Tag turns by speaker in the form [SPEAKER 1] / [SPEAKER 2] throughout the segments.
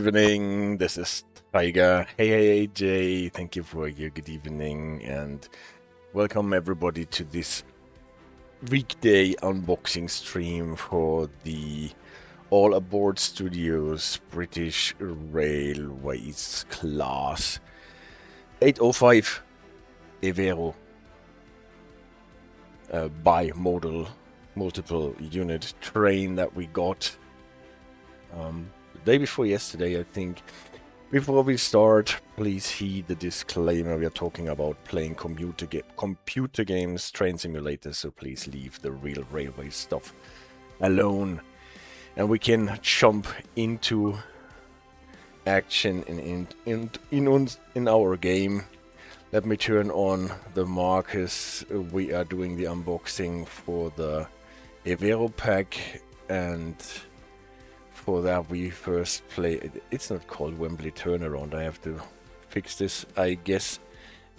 [SPEAKER 1] evening. This is Tiger. Hey, AJ. Thank you for your good evening and welcome everybody to this weekday unboxing stream for the All Aboard Studios British Railways Class 805 Evero bi-modal multiple unit train that we got the day before yesterday, I think. Before we start, please heed the disclaimer. We are talking about playing computer games, train simulators, so please leave the real railway stuff alone. And we can jump into action in our game. Let me turn on the markers. We are doing the unboxing for the Evero Pack, and for that we first play. It's not called Wembley Turnaround. I have to fix this, I guess.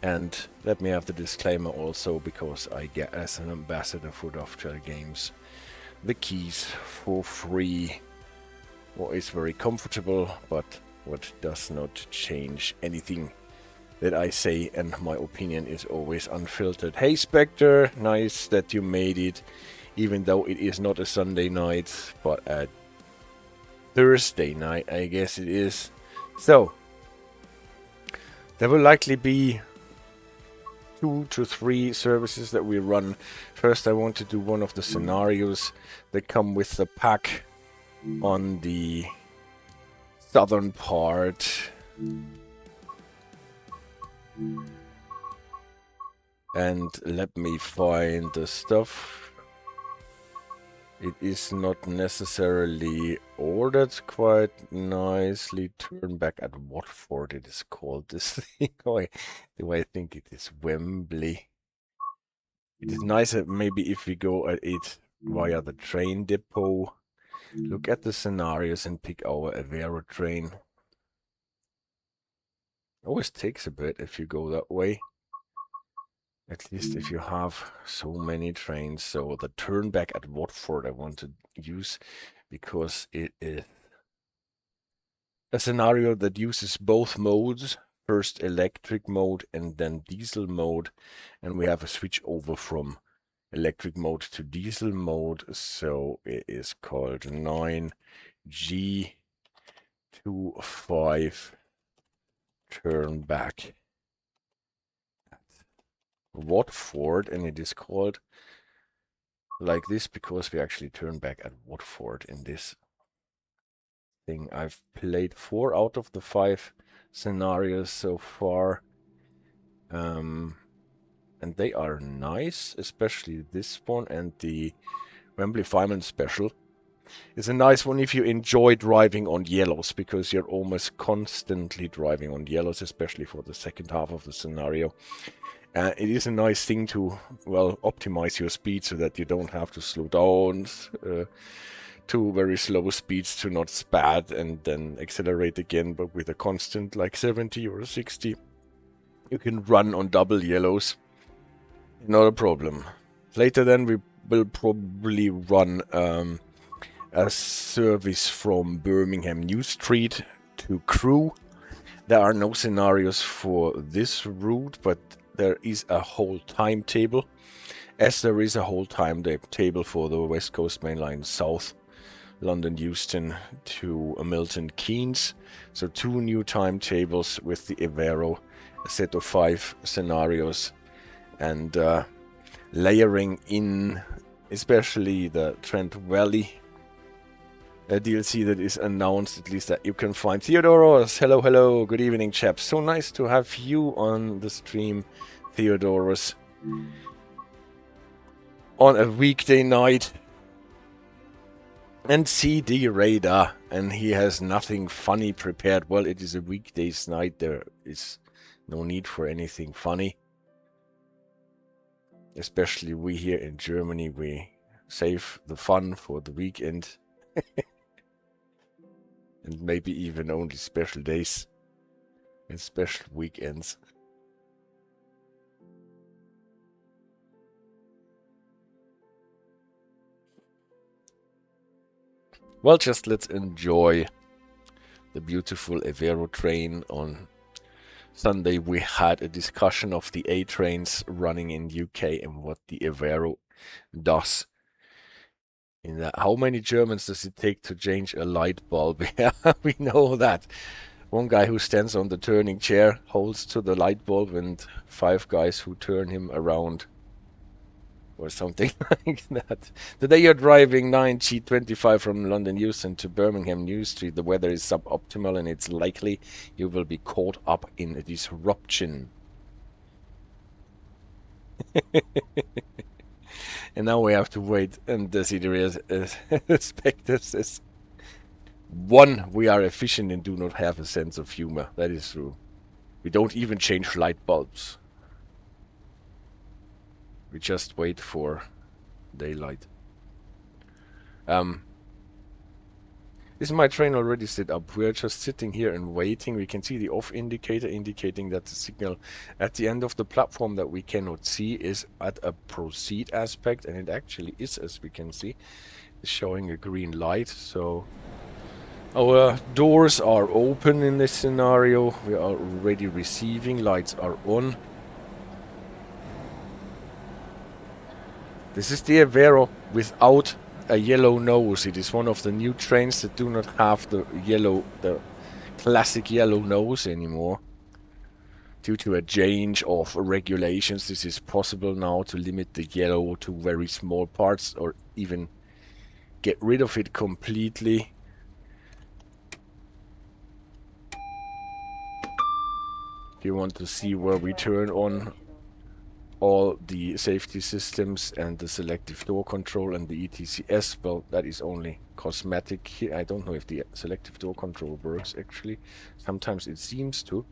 [SPEAKER 1] And let me have the disclaimer also, because I get, as an ambassador for Dovetail Games, the keys for free. What is very comfortable, but what does not change anything that I say, and my opinion is always unfiltered. Hey Spectre, nice that you made it, even though it is not a Sunday night, but a Thursday night, I guess it is. So, there will likely be 2 to 3 services that we run. First, I want to do one of the scenarios that come with the pack on the southern part. And let me find the stuff. It is not necessarily ordered quite nicely. Turnback at Watford, it is called, this thing. Do I think it is Wembley? It is nicer maybe if we go at it via the train depot. Look at the scenarios and pick our Evero train. Always takes a bit if you go that way. At least if you have so many trains. So the Turnback at Watford I want to use because it is a scenario that uses both modes. First electric mode and then diesel mode. And we have a switch over from electric mode to diesel mode. So it is called 9G25 Turnback at Watford, and it is called like this because we actually turn back at Watford in this thing. I've played 4 out of the 5 scenarios so far, and they are nice, especially this one and the Wembley Fireman Special. It's a nice one if you enjoy driving on yellows, because you're almost constantly driving on yellows, especially for the second half of the scenario. It is a nice thing to, well, optimize your speed so that you don't have to slow down to very slow speeds to not spad and then accelerate again, but with a constant like 70 or 60. You can run on double yellows. Not a problem. Later then we will probably run a service from Birmingham New Street to Crewe. There are no scenarios for this route, but there is a whole timetable, as there is a whole timetable for the West Coast Main Line South, London Euston to Milton Keynes. So 2 new timetables with the Evero, a set of 5 scenarios, and layering in especially the Trent Valley DLC that is announced, at least that you can find. Theodoros, hello, good evening, chaps. So nice to have you on the stream, Theodoros, on a weekday night. And CD Radar, and he has nothing funny prepared. Well, it is a weekday's night, there is no need for anything funny. Especially we here in Germany, we save the fun for the weekend. And maybe even only special days and special weekends. Well, just let's enjoy the beautiful Evero train. On Sunday we had a discussion of the A trains running in UK and what the Evero does. In that, how many Germans does it take to change a light bulb? Yeah, we know that. One guy who stands on the turning chair holds to the light bulb, and 5 guys who turn him around. Or something like that. Today you're driving 9G25 from London Euston to Birmingham New Street. The weather is suboptimal and it's likely you will be caught up in a disruption. And now we have to wait, and the city inspector says, 1, we are efficient and do not have a sense of humor. That is true. We don't even change light bulbs. We just wait for daylight. Is my train already set up? We are just sitting here and waiting. We can see the off indicator indicating that the signal at the end of the platform that we cannot see is at a proceed aspect, and it actually is, as we can see. It's showing a green light, so our doors are open in this scenario. We are already receiving, lights are on. This is the Evero without a yellow nose. It is one of the new trains that do not have the classic yellow nose anymore. Due to a change of regulations, this is possible now to limit the yellow to very small parts or even get rid of it completely. If you want to see where we turn on all the safety systems and the selective door control and the ETCS, well, that is only cosmetic here. I don't know if the selective door control works actually. Sometimes it seems to,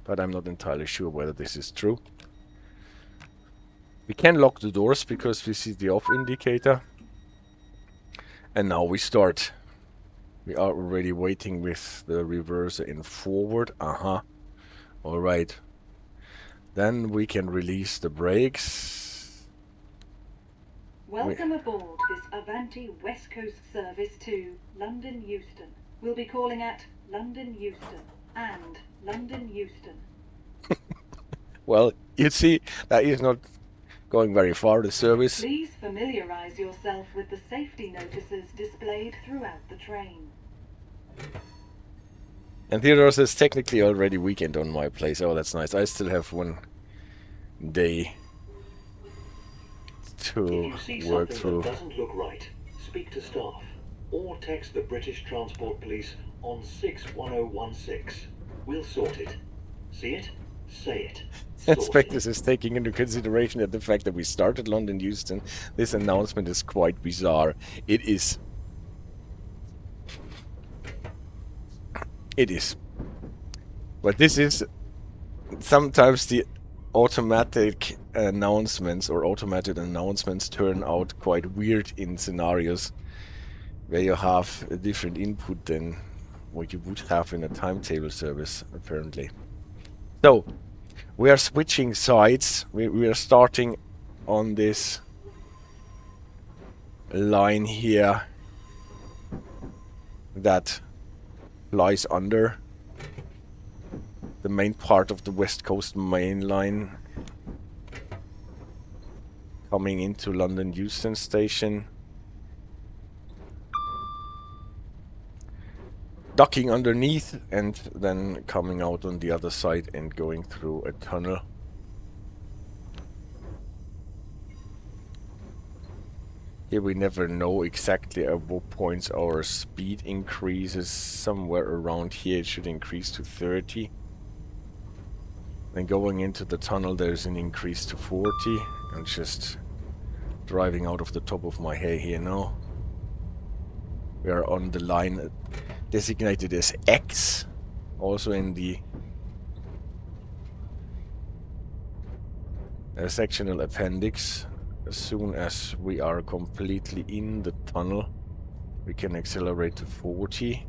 [SPEAKER 1] but I'm not entirely sure whether this is true. We can lock the doors because we see the off indicator. And now we start. We are already waiting with the reverser in forward. Alright. Then we can release the brakes.
[SPEAKER 2] Welcome aboard this Avanti West Coast service to London Euston. We'll be calling at London Euston and London Euston.
[SPEAKER 1] Well, you see, that is not going very far, the service.
[SPEAKER 2] Please familiarise yourself with the safety notices displayed throughout the train.
[SPEAKER 1] And Theodore says technically already weekend on my place. Oh, that's nice. I still have one day to
[SPEAKER 3] if you see
[SPEAKER 1] work
[SPEAKER 3] something
[SPEAKER 1] through.
[SPEAKER 3] That doesn't look right, speak to staff or text the British Transport Police on 61016. We'll sort it. See it? Say it.
[SPEAKER 1] Inspectors is taking into consideration that the fact that we started London Euston, this announcement is quite bizarre. It is. It is. But this is sometimes the automatic announcements or automated announcements turn out quite weird in scenarios where you have a different input than what you would have in a timetable service, apparently. So, we are switching sides. We are starting on this line here that lies under the main part of the West Coast Main Line, coming into London Euston Station, ducking underneath and then coming out on the other side and going through a tunnel. Here we never know exactly at what points our speed increases. Somewhere around here it should increase to 30. Then going into the tunnel there's an increase to 40. I'm just driving out of the top of my head here now. We are on the line designated as X, also in the sectional appendix. As soon as we are completely in the tunnel, we can accelerate to 40.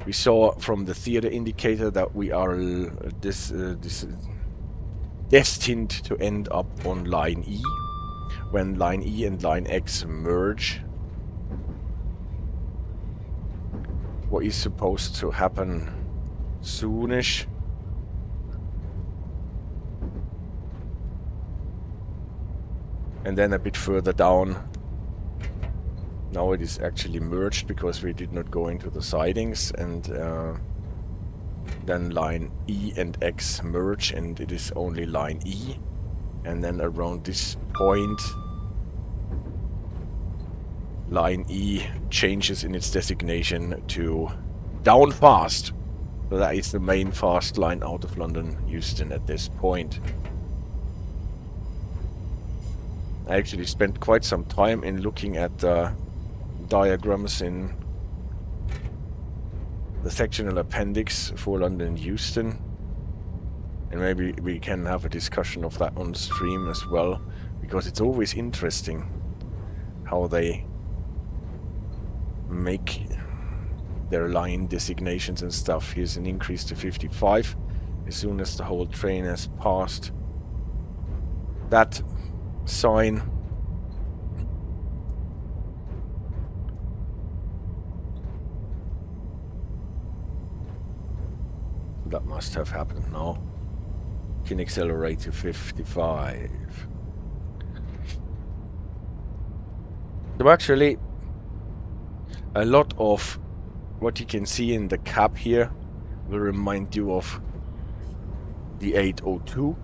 [SPEAKER 1] We saw from the theater indicator that we are destined to end up on line E, when line E and line X merge. what is supposed to happen soonish. And then a bit further down, now it is actually merged because we did not go into the sidings, and then line E and X merge and it is only line E. And then around this point, line E changes in its designation to down fast. So that is the main fast line out of London Euston at this point. I actually spent quite some time in looking at the diagrams in the sectional appendix for London Euston. And maybe we can have a discussion of that on stream as well, because it's always interesting how they make their line designations and stuff. Here's an increase to 55 as soon as the whole train has passed that sign. That must have happened now. Can accelerate to 55. So actually, a lot of what you can see in the cap here will remind you of the 802.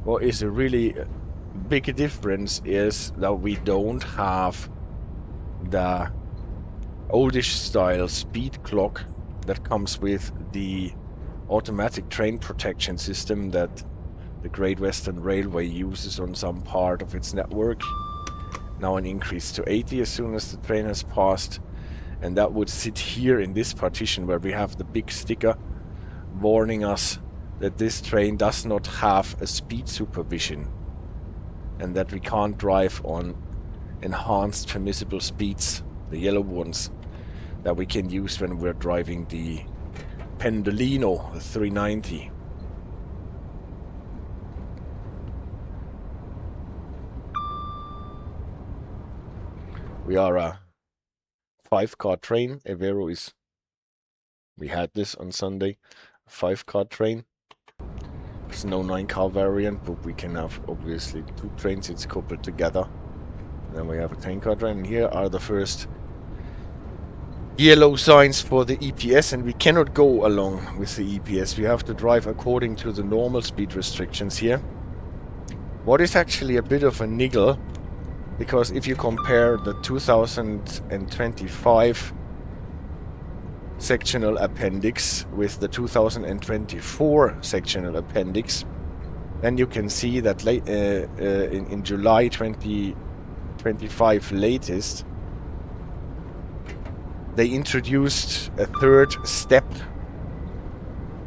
[SPEAKER 1] What is a really big difference is that we don't have the oldish style speed clock that comes with the automatic train protection system that the Great Western Railway uses on some part of its network. Now an increase to 80 as soon as the train has passed, and that would sit here in this partition where we have the big sticker warning us that this train does not have a speed supervision and that we can't drive on enhanced permissible speeds, the yellow ones that we can use when we're driving the Pendolino, the 390. We are a 5-car train. Evero is, we had this on Sunday, a 5-car train. There's no 9-car variant, but we can have obviously 2 trains, it's coupled together. And then we have a 10-car train, and here are the first yellow signs for the EPS, and we cannot go along with the EPS. We have to drive according to the normal speed restrictions here. What is actually a bit of a niggle, because if you compare the 2025 sectional appendix with the 2024 sectional appendix, then you can see that late in July 2025 latest, they introduced a 3rd step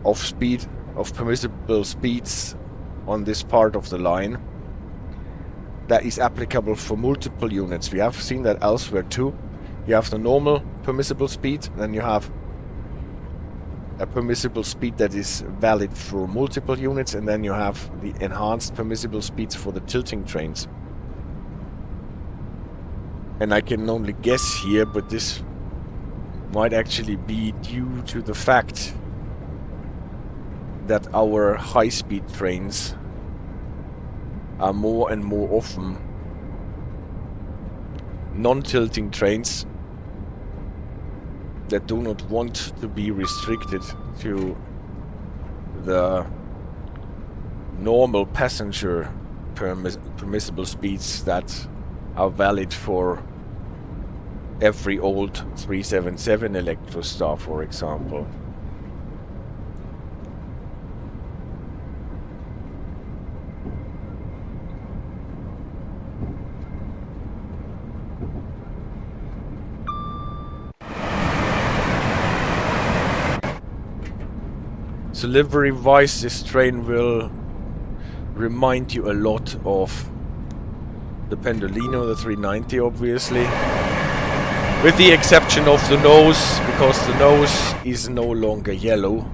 [SPEAKER 1] of speed, of permissible speeds on this part of the line that is applicable for multiple units. We have seen that elsewhere too. You have the normal permissible speed, then you have a permissible speed that is valid for multiple units, and then you have the enhanced permissible speeds for the tilting trains. And I can only guess here, but this might actually be due to the fact that our high-speed trains are more and more often non-tilting trains that do not want to be restricted to the normal passenger permissible speeds that are valid for every old 377 Electrostar, for example. So livery-wise, this train will remind you a lot of the Pendolino, the 390, obviously. With the exception of the nose, because the nose is no longer yellow.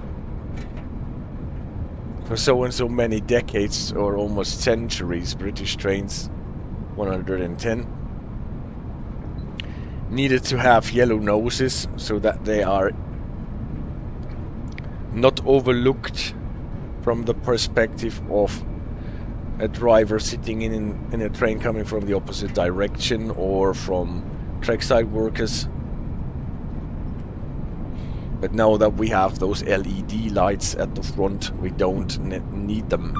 [SPEAKER 1] For so and so many decades, or almost centuries, British trains 110. needed to have yellow noses so that they are not overlooked from the perspective of a driver sitting in a train coming from the opposite direction or from trackside workers. But now that we have those LED lights at the front, we don't need them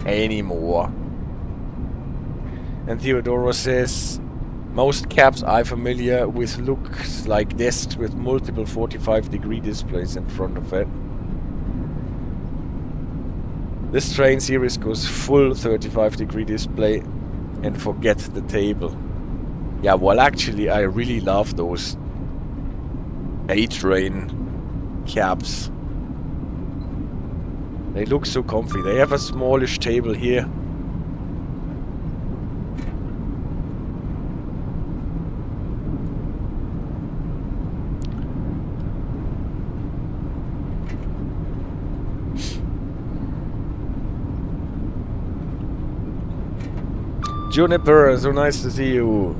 [SPEAKER 1] anymore. And Theodoro says, most cabs I'm familiar with looks like desks with multiple 45-degree displays in front of it. This train series goes full 35-degree display and forget the table. Yeah, well actually I really love those A-train cabs. They look so comfy. They have a smallish table here. Juniper, so nice to see you.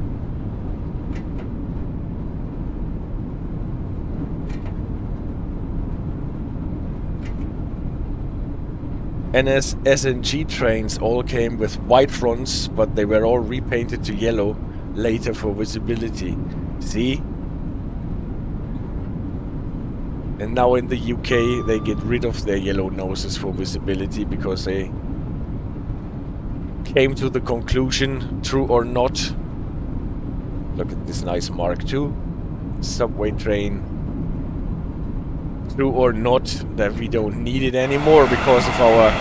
[SPEAKER 1] NS SNG trains all came with white fronts, but they were all repainted to yellow later for visibility. See? And now in the UK they get rid of their yellow noses for visibility because they came to the conclusion, true or not. Look at this nice Mark II subway train. True or not, that we don't need it anymore because of our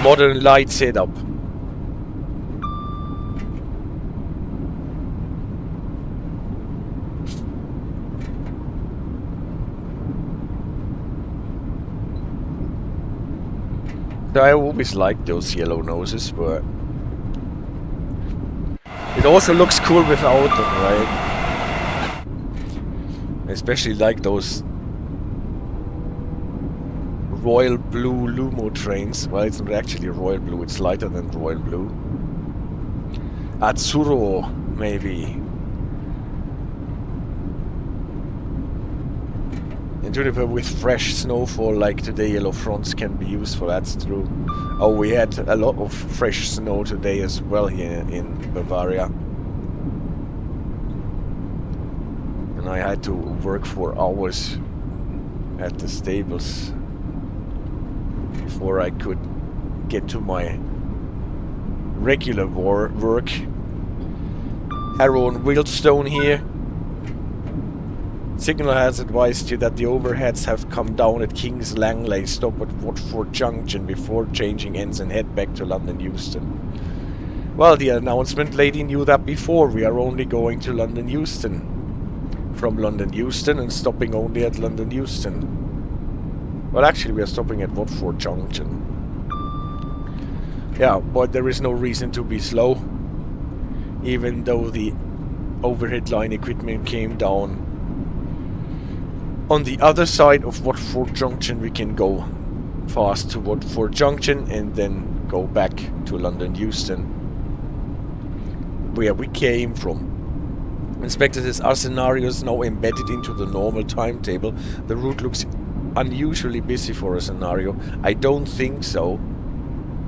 [SPEAKER 1] modern light setup. So I always liked those yellow noses, but it also looks cool without them, right? Especially like those royal blue Lumo trains. Well, it's not actually royal blue, it's lighter than royal blue. Azzurro, maybe. In Juniper, with fresh snowfall like today, yellow fronts can be useful, that's true. Oh, we had a lot of fresh snow today as well here in Bavaria. And I had to work for hours at the stables before I could get to my regular work. Harrow and Wealdstone here. Signal has advised you that the overheads have come down at King's Langley. Stop at Watford Junction before changing ends and head back to London Euston. Well, the announcement lady knew that before. We are only going to London Euston. From London Euston and stopping only at London Euston. Well, actually, we are stopping at Watford Junction. Yeah, but there is no reason to be slow. Even though the overhead line equipment came down. On the other side of Watford Junction, we can go fast to Watford Junction and then go back to London Euston, where we came from. Inspector says, are scenarios now embedded into the normal timetable? The route looks unusually busy for a scenario. I don't think so.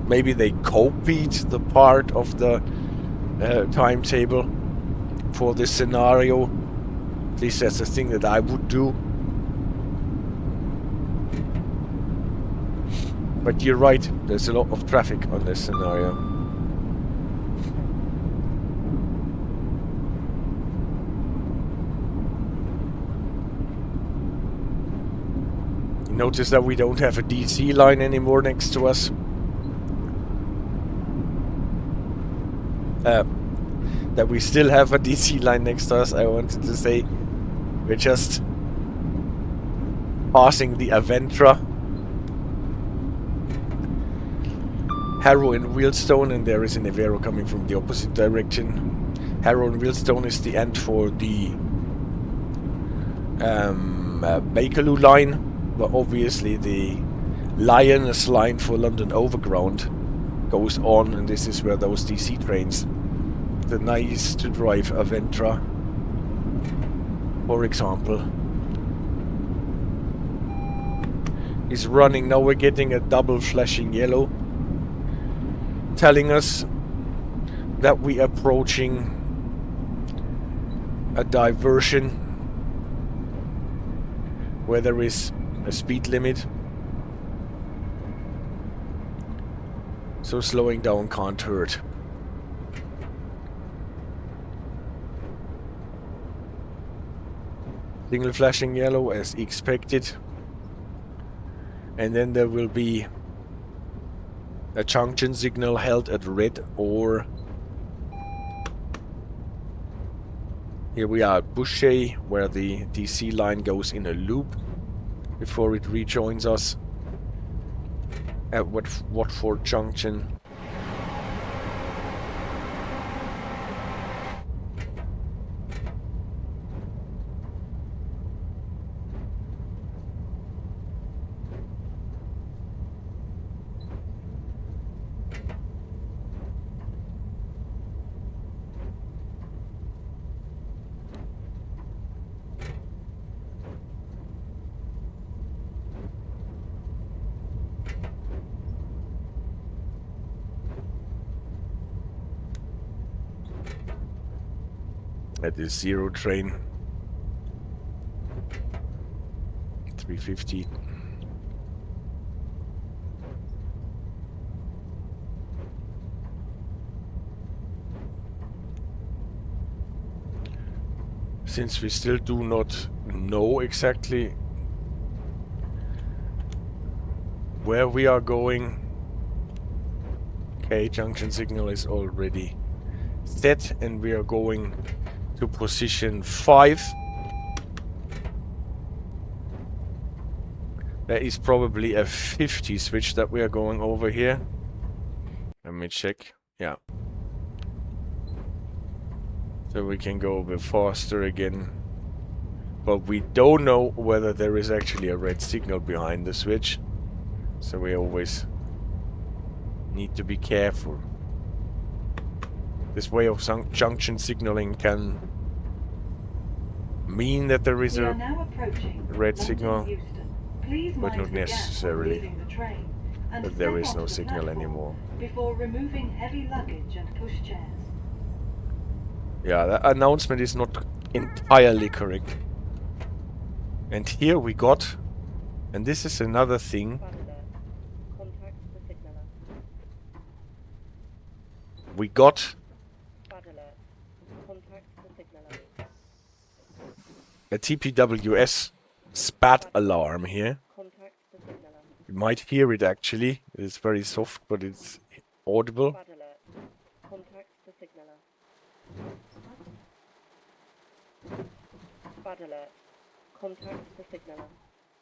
[SPEAKER 1] Maybe they copied the part of the timetable for this scenario. At least that's the thing that I would do. But you're right, there's a lot of traffic on this scenario. Notice that we don't have a DC line anymore next to us. That we still have a DC line next to us, I wanted to say. We're just passing the Aventra. Harrow and Wealdstone, and there is an Evero coming from the opposite direction. Harrow and Wealdstone is the end for the Bakerloo line, but obviously the Lioness line for London Overground goes on, and this is where those DC trains the nice to drive Aventra, for example, is running. Now we're getting a double flashing yellow, telling us that we are approaching a diversion where there is a speed limit. So slowing down can't hurt. Single flashing yellow as expected. And then there will be a junction signal held at red, or here we are at Boucher, where the DC line goes in a loop before it rejoins us at Watford Junction. At the 0 train. 350. Since we still do not know exactly where we are going. Okay, junction signal is already set and we are going to position 5. There is probably a 50 switch that we are going over here. Let me check. Yeah. So we can go a bit faster again. But we don't know whether there is actually a red signal behind the switch. So we always need to be careful. This way of junction signaling can mean that there is a red signal, but not necessarily that there is no signal anymore.
[SPEAKER 2] Before removing heavy luggage and pushchairs.
[SPEAKER 1] Yeah, that announcement is not entirely correct. And here we got, and this is another thing. We got a TPWS spat alarm here. You might hear it actually. It's very soft, but it's audible.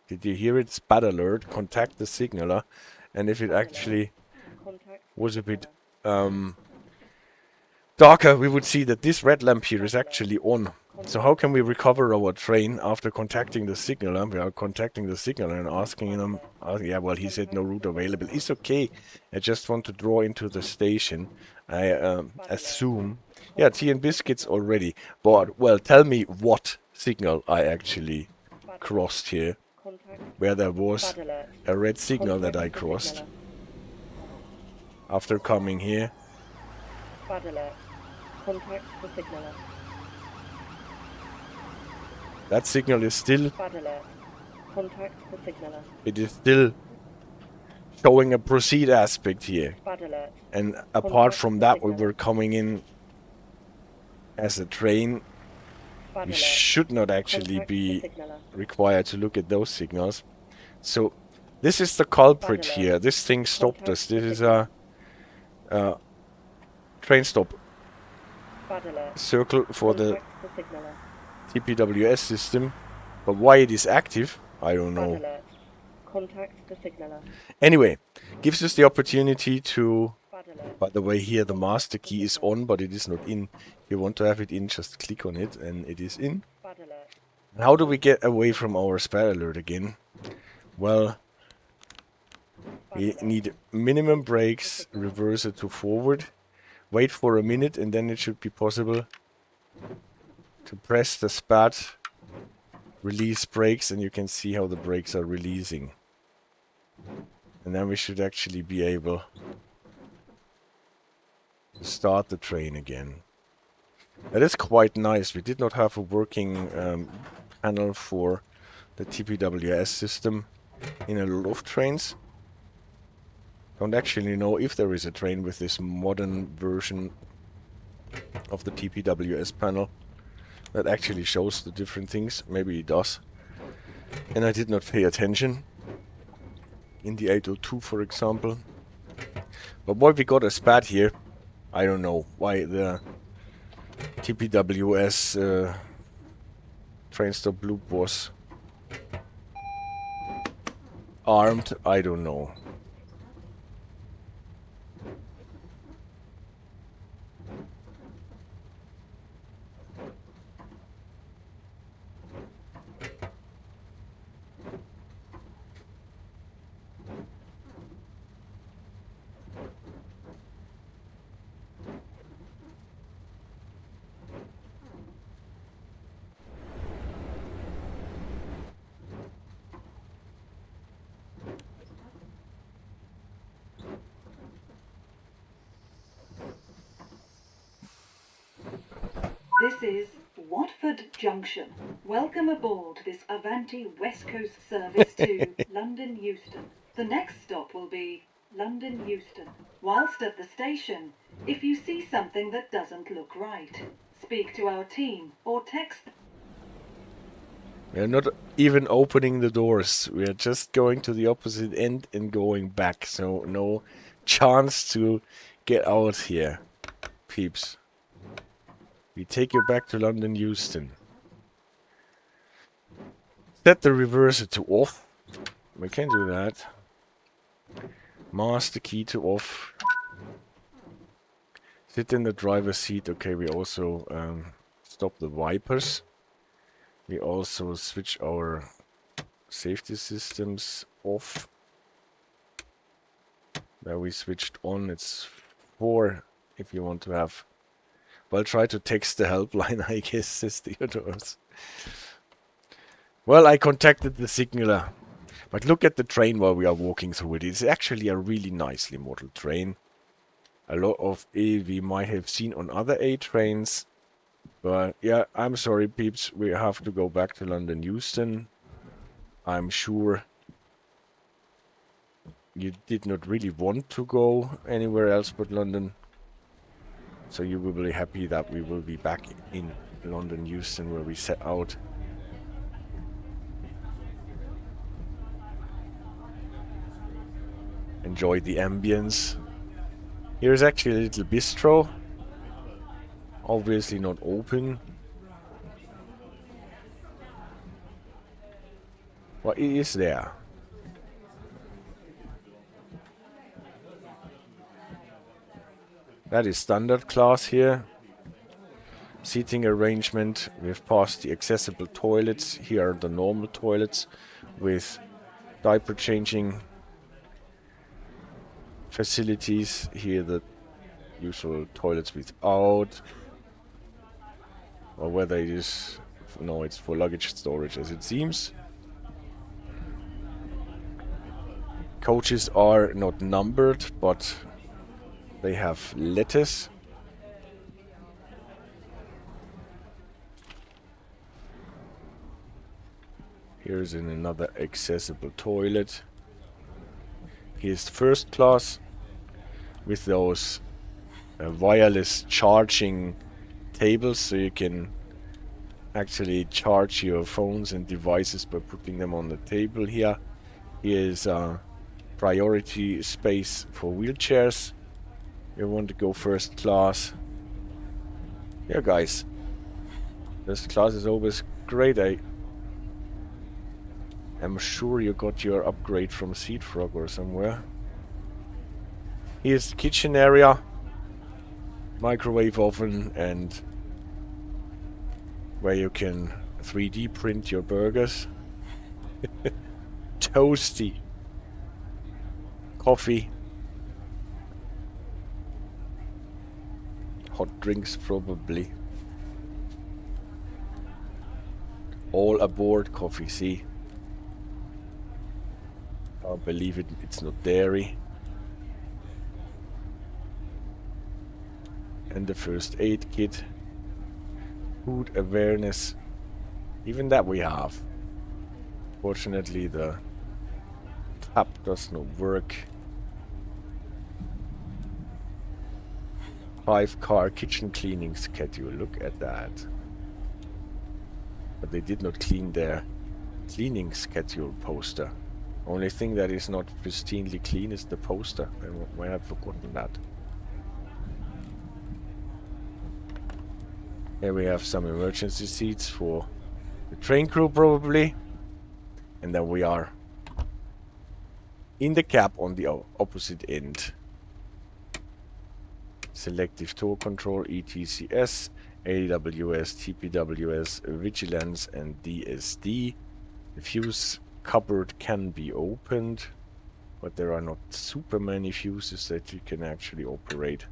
[SPEAKER 1] Did you hear it? Spat alert. Contact the signaler. And if it actually was a bit darker, we would see that this red lamp here is actually on. So how can we recover our train after contacting the signaler? We are contacting the signaler and asking him, yeah, well, he said no route available. It's okay. I just want to draw into the station. I assume. Yeah, tea and biscuits already. But, well, tell me what signal I actually crossed here. Where there was a red signal that I crossed. After coming here.
[SPEAKER 4] Contact the signaler.
[SPEAKER 1] That signal is still...
[SPEAKER 4] Contact the signaler.
[SPEAKER 1] It is still showing a proceed aspect here. And apart from that, we were coming in as a train. We should not actually be required to look at those signals. So, this is the culprit here. This thing stopped us. This is a train stop circle for the TPWS system. But why it is active, I don't know.
[SPEAKER 4] Contact the signaler.
[SPEAKER 1] Anyway, gives us the opportunity to... By the way, here the master key is on, but it is not in. If you want to have it in, just click on it and it is in. And how do we get away from our spat alert again? Well, we need minimum brakes, reverse it to forward. Wait for a minute and then it should be possible to press the spat, release brakes, and you can see how the brakes are releasing. And then we should actually be able to start the train again. That is quite nice. We did not have a working panel for the TPWS system in a lot of trains. Don't actually know if there is a train with this modern version of the TPWS panel that actually shows the different things. Maybe it does. And I did not pay attention. In the 802, for example. But why we got a spat here, I don't know. Why the TPWS train stop loop was armed, I don't know.
[SPEAKER 2] This is Watford Junction. Welcome aboard this Avanti West Coast service to London Euston. The next stop will be London Euston. Whilst at the station, if you see something that doesn't look right, speak to our team or text.
[SPEAKER 1] We are not even opening the doors. We are just going to the opposite end and going back. So no chance to get out here, peeps. We take you back to London Euston. Set the reverser to off. We can do that. Master key to off. Sit in the driver's seat. Okay, we also stop the wipers. We also switch our safety systems off. There we switched on. It's 4 if you want to have. Well, try to text the helpline, I guess, says Theodorus. Well, I contacted the signaler. But look at the train while we are walking through it. It's actually a really nicely modeled train. A lot of it we might have seen on other A trains. But yeah, I'm sorry, peeps. We have to go back to London Euston. I'm sure you did not really want to go anywhere else but London. So you will be happy that we will be back in London Euston where we set out. Enjoy the ambience. Here's actually a little bistro. Obviously not open. What is there? That is standard class here. Seating arrangement. We've passed the accessible toilets. Here are the normal toilets with diaper changing facilities. Here the usual toilets without. Or whether it is... No, it's for luggage storage as it seems. Coaches are not numbered, but they have letters. Here's another accessible toilet. Here's first class with those wireless charging tables, so you can actually charge your phones and devices by putting them on the table here. Here's priority space for wheelchairs. You want to go first class. Yeah, guys. First class is always great. I'm sure you got your upgrade from Seedfrog or somewhere. Here's the kitchen area. Microwave oven and where you can 3D print your burgers. Toasty. Coffee. hot drinks probably. All aboard coffee, see? I believe it's not dairy. And the first aid kit. Food awareness. Even that we have. Fortunately the tap does not work. 5-car kitchen cleaning schedule. Look at that. But they did not clean their cleaning schedule poster. Only thing that is not pristinely clean is the poster. I have forgotten that. Here we have some emergency seats for the train crew probably. And then we are in the cab on the opposite end. Selective tour control, ETCS, AWS, TPWS, Vigilance and DSD. The fuse cupboard can be opened, but there are not super many fuses that you can actually operate.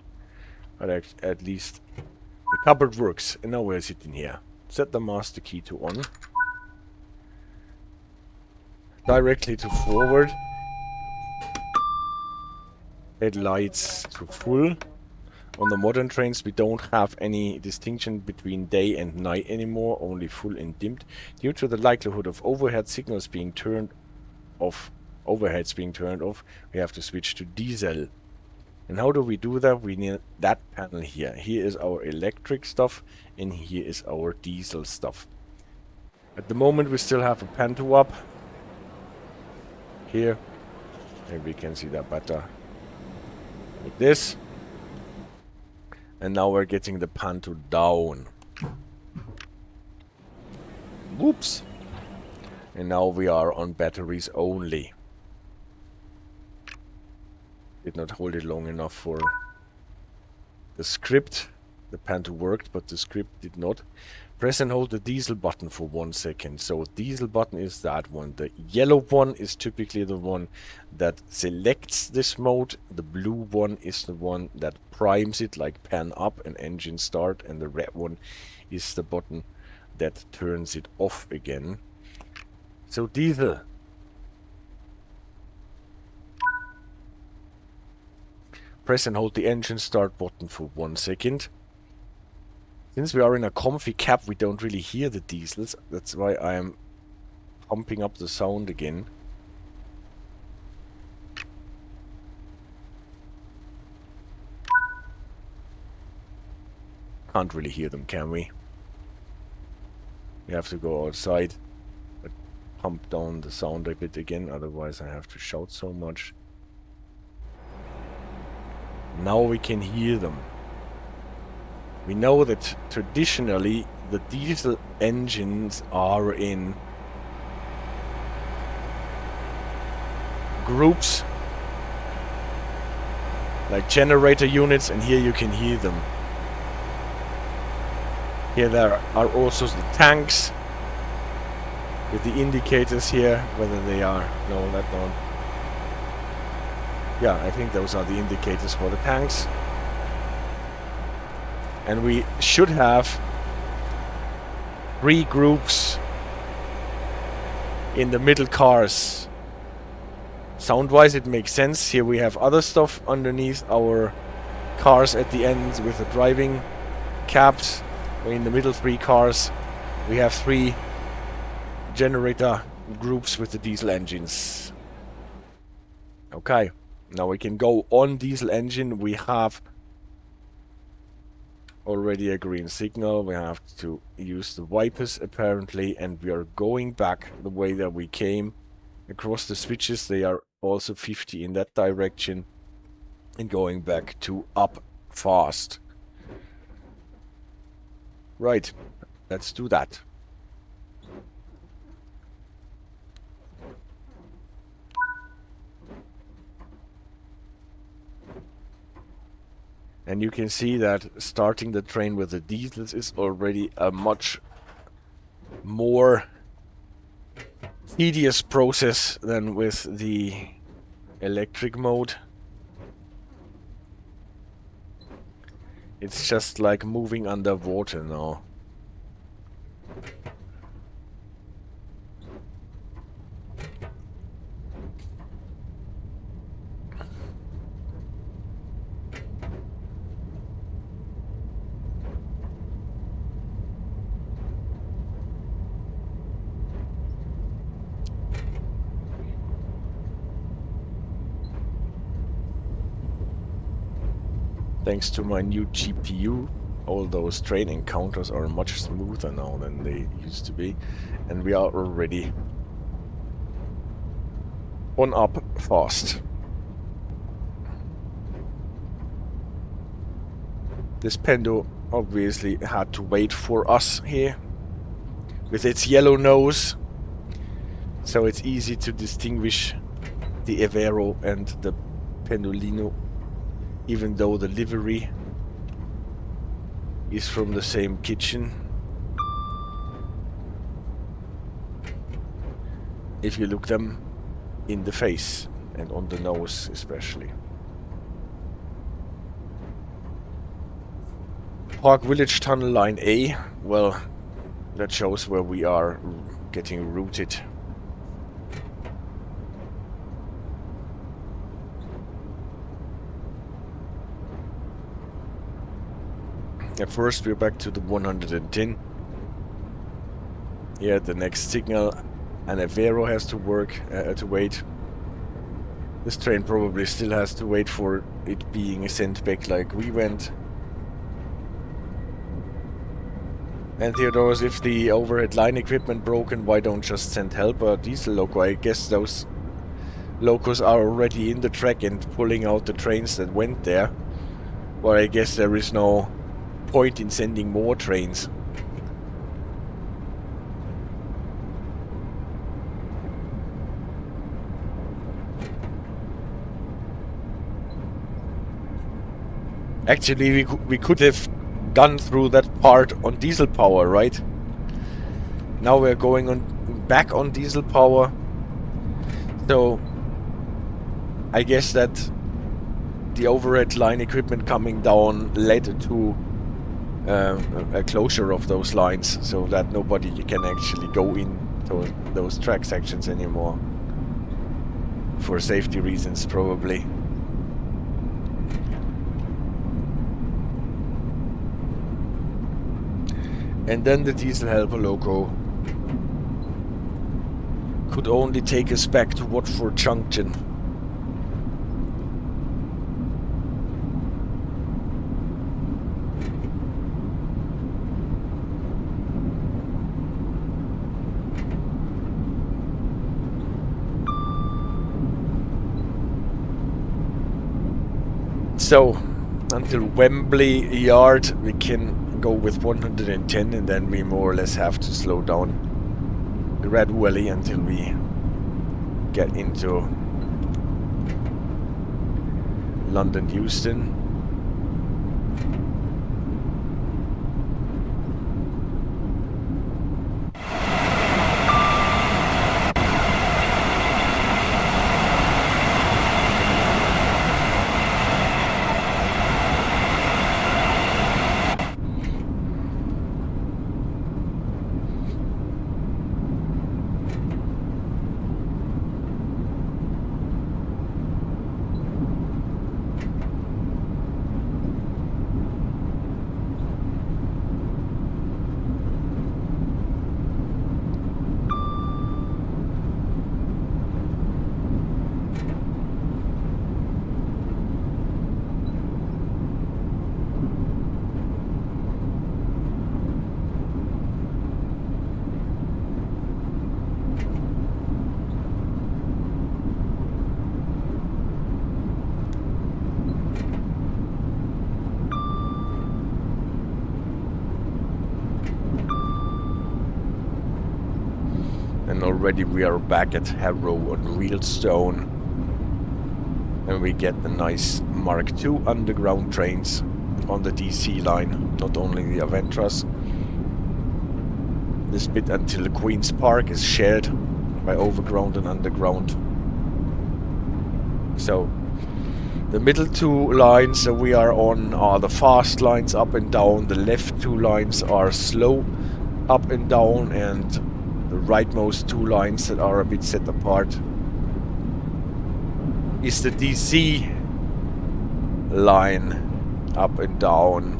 [SPEAKER 1] But at least the cupboard works. And now we're sitting here. Set the master key to on. Directly to forward. Headlights to full. On the modern trains we don't have any distinction between day and night anymore, only full and dimmed. Due to the likelihood of overhead signals being turned off, overheads being turned off, we have to switch to diesel. And how do we do that? We need that panel here. Here is our electric stuff and here is our diesel stuff. At the moment we still have a panto up. Here. Maybe we can see that better. Like this. And now we're getting the panto down. Whoops. And now we are on batteries only. Did not hold it long enough for the script. The panto worked, but the script did not. Press and hold the diesel button for 1 second. So diesel button is that one. The yellow one is typically the one that selects this mode. The blue one is the one that primes it, like pan up and engine start. And the red one is the button that turns it off again. So diesel. Press and hold the engine start button for 1 second. Since we are in a comfy cab, we don't really hear the diesels. That's why I am pumping up the sound again. Can't really hear them, can we? We have to go outside. But pump down the sound a bit again, otherwise I have to shout so much. Now we can hear them. We know that traditionally the diesel engines are in groups, like generator units, and here you can hear them. Here there are also the tanks with the indicators here, whether they are... no, that don't. Yeah, I think those are the indicators for the tanks. And we should have 3 groups in the middle cars. Sound-wise it makes sense. Here we have other stuff underneath our cars at the end with the driving cabs. In the middle 3 cars we have 3 generator groups with the diesel engines. Okay, now we can go on diesel engine. We have already a green signal. We have to use the wipers apparently, and we are going back the way that we came. Across the switches they are also 50 in that direction, and going back to up fast. Right, let's do that. And you can see that starting the train with the diesels is already a much more tedious process than with the electric mode. It's just like moving underwater now. Thanks to my new GPU, all those train encounters are much smoother now than they used to be. And we are already on up fast. This Pendo obviously had to wait for us here with its yellow nose. So it's easy to distinguish the Evero and the Pendolino, even though the livery is from the same kitchen. If you look them in the face and on the nose especially. Park Village Tunnel Line A, well, that shows where we are getting routed. At first we're back to the 110. Yeah, the next signal, and Evero has to wait. This train probably still has to wait for it being sent back like we went. And Theodorus, if the overhead line equipment broken, why don't just send help or diesel loco? I guess those locos are already in the track and pulling out the trains that went there. But I guess there is no point in sending more trains. Actually, we could have gone through that part on diesel power, right? Now we're going on back on diesel power. So I guess that the overhead line equipment coming down led to a closure of those lines, so that nobody can actually go into those track sections anymore. For safety reasons, probably. And then the diesel helper loco could only take us back to Watford Junction. So, until Wembley Yard we can go with 110, and then we more or less have to slow down gradually until we get into London Euston. And already we are back at Harrow on Wealdstone, and we get the nice Mark II underground trains on the DC line, not only the Aventras. This bit until Queen's Park is shared by overground and underground. So The middle two lines that we are on are the fast lines up and down. The left two lines are slow up and down, and the rightmost two lines that are a bit set apart is the DC line up and down.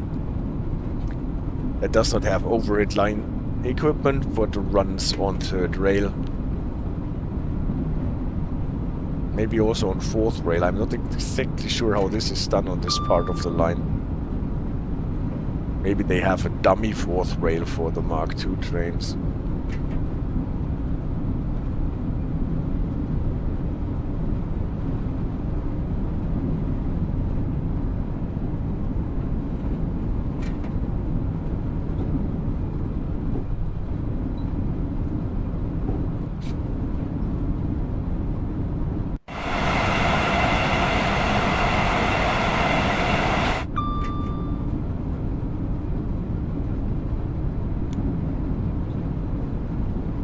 [SPEAKER 1] That does not have overhead line equipment, but runs on third rail. Maybe also on fourth rail. I'm not exactly sure how this is done on this part of the line. Maybe they have a dummy fourth rail for the Mark II trains.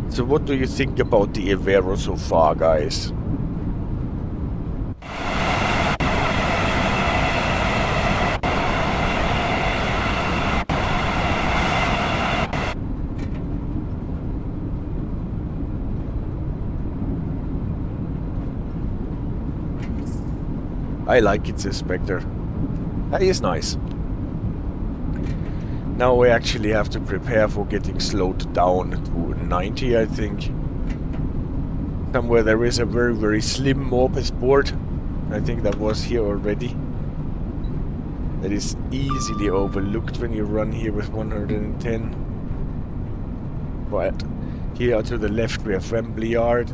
[SPEAKER 1] So what do you think about the Evero so far, guys? I like it, the Spectre. That is nice. Now we actually have to prepare for getting slowed down to 90, I think. Somewhere there is a very, very slim Morpeth board. I think that was here already. That is easily overlooked when you run here with 110. But here to the left we have Wembley Yard.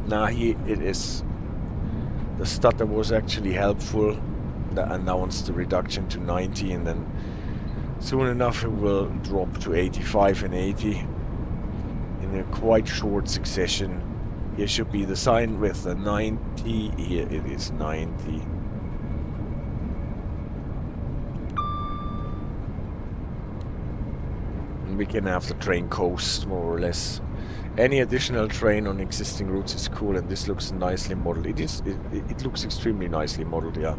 [SPEAKER 1] Now here it is. The stutter was actually helpful. That announced the reduction to 90, and then soon enough it will drop to 85 and 80 in a quite short succession. Here should be the sign with the 90. Here it is 90. And we can have the train coast more or less. Any additional train on existing routes is cool, and this looks nicely modeled. It looks extremely nicely modeled, yeah.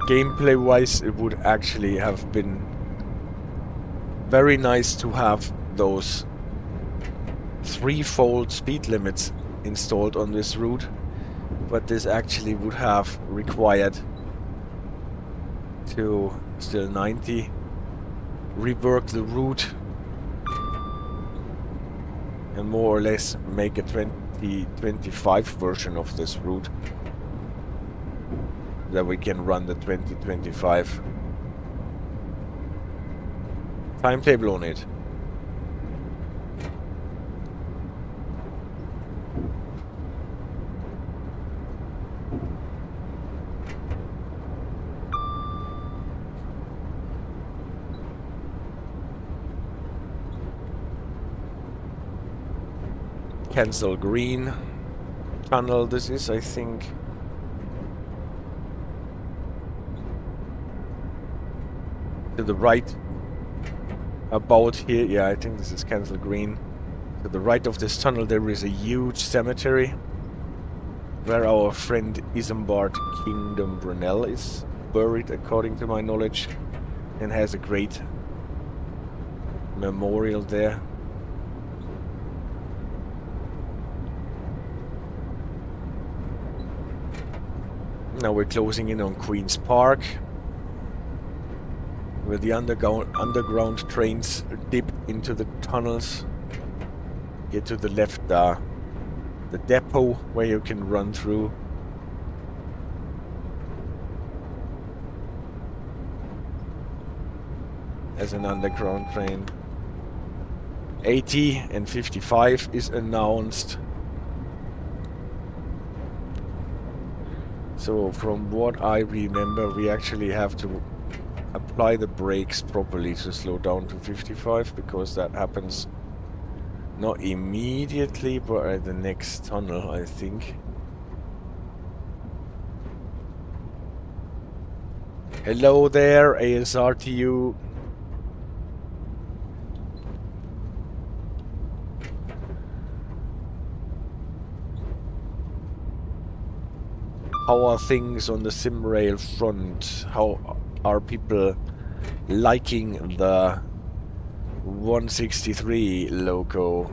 [SPEAKER 1] Gameplay wise, it would actually have been very nice to have those threefold speed limits installed on this route. But this actually would have required to still 90 rework the route and more or less make a 2025 version of this route that we can run the 2025 timetable on it. Kensal Green tunnel this is, I think. To the right about here, yeah, I think this is Kensal Green. To the right of this tunnel there is a huge cemetery where our friend Isambard Kingdom Brunel is buried, according to my knowledge, and has a great memorial there. Now we're closing in on Queen's Park, where the underground trains dip into the tunnels. Here to the left, the depot where you can run through. As an underground train. 80 and 55 is announced. So from what I remember, we actually have to apply the brakes properly to slow down to 55, because that happens not immediately, but at the next tunnel, I think. Hello there, ASR to you. How are things on the SimRail front? How are people liking the 163 loco?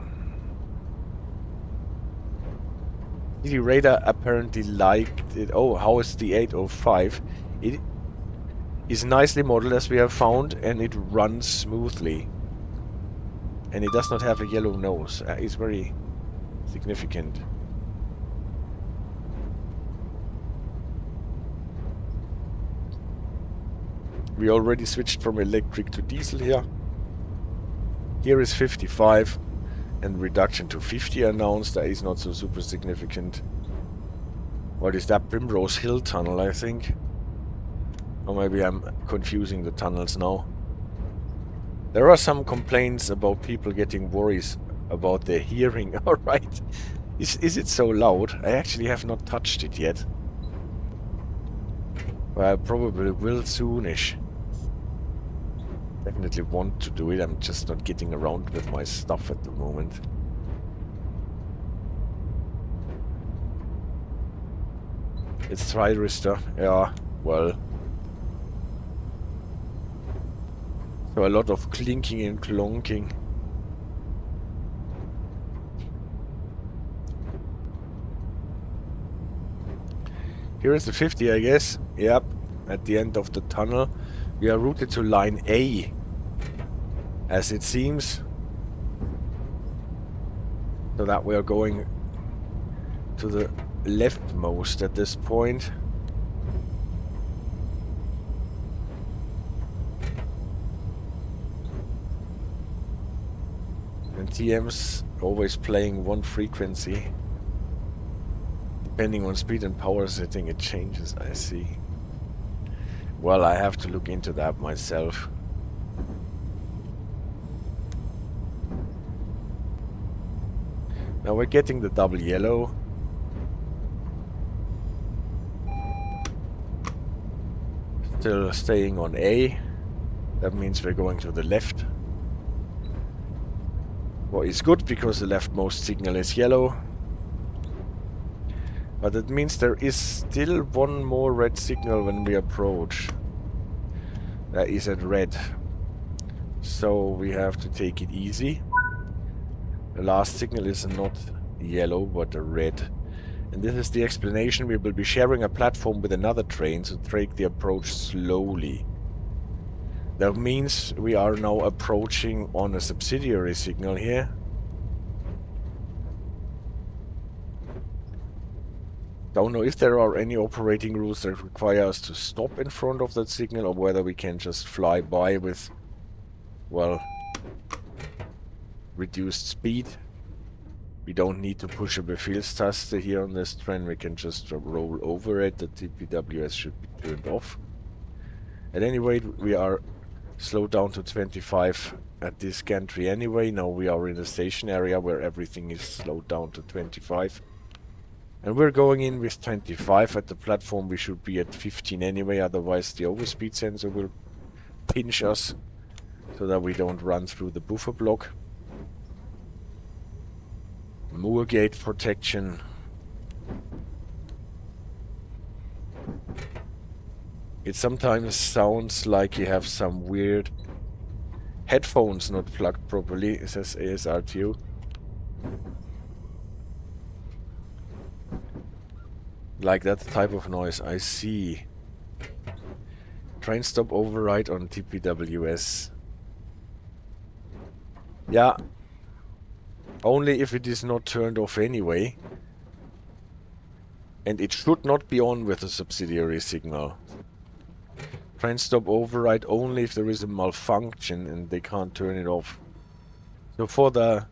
[SPEAKER 1] City Radar apparently liked it. Oh, how is the 805? It is nicely modeled as we have found, and it runs smoothly. And it does not have a yellow nose. It's very significant. We already switched from electric to diesel here. Here is 55 and reduction to 50 announced. That is not so super significant. What is that? Primrose Hill Tunnel, I think. Or maybe I'm confusing the tunnels now. There are some complaints about people getting worries about their hearing. Alright. Is it so loud? I actually have not touched it yet. But I probably will soonish. Definitely want to do it. I'm just not getting around with my stuff at the moment. It's Tridrister. Yeah, well. So a lot of clinking and clonking. Here is the 50, I guess. Yep, at the end of the tunnel. We are routed to line A, as it seems. So that we are going to the leftmost at this point. And TM's always playing one frequency. Depending on speed and power setting, it changes, I see. Well, I have to look into that myself. Now we're getting the double yellow. Still staying on A. That means we're going to the left. What is good, because the leftmost signal is yellow. But it means there is still one more red signal when we approach. That is at red. So we have to take it easy. The last signal is not yellow, but a red. And this is the explanation. We will be sharing a platform with another train, so take the approach slowly. That means we are now approaching on a subsidiary signal here. Don't know if there are any operating rules that require us to stop in front of that signal, or whether we can just fly by with, well, reduced speed. We don't need to push a Befehlstaste here on this train. We can just roll over it. The TPWS should be turned off. At any rate, we are slowed down to 25 at this gantry anyway. Now we are in the station area where everything is slowed down to 25. And we're going in with 25 at the platform. We should be at 15 anyway, otherwise the overspeed sensor will pinch us so that we don't run through the buffer block. Moorgate protection. It sometimes sounds like you have some weird headphones not plugged properly, it says ASRTU. Like that type of noise, I see. Train stop override on TPWS. Yeah. Only if it is not turned off anyway. And it should not be on with a subsidiary signal. Train stop override only if there is a malfunction and they can't turn it off. So for the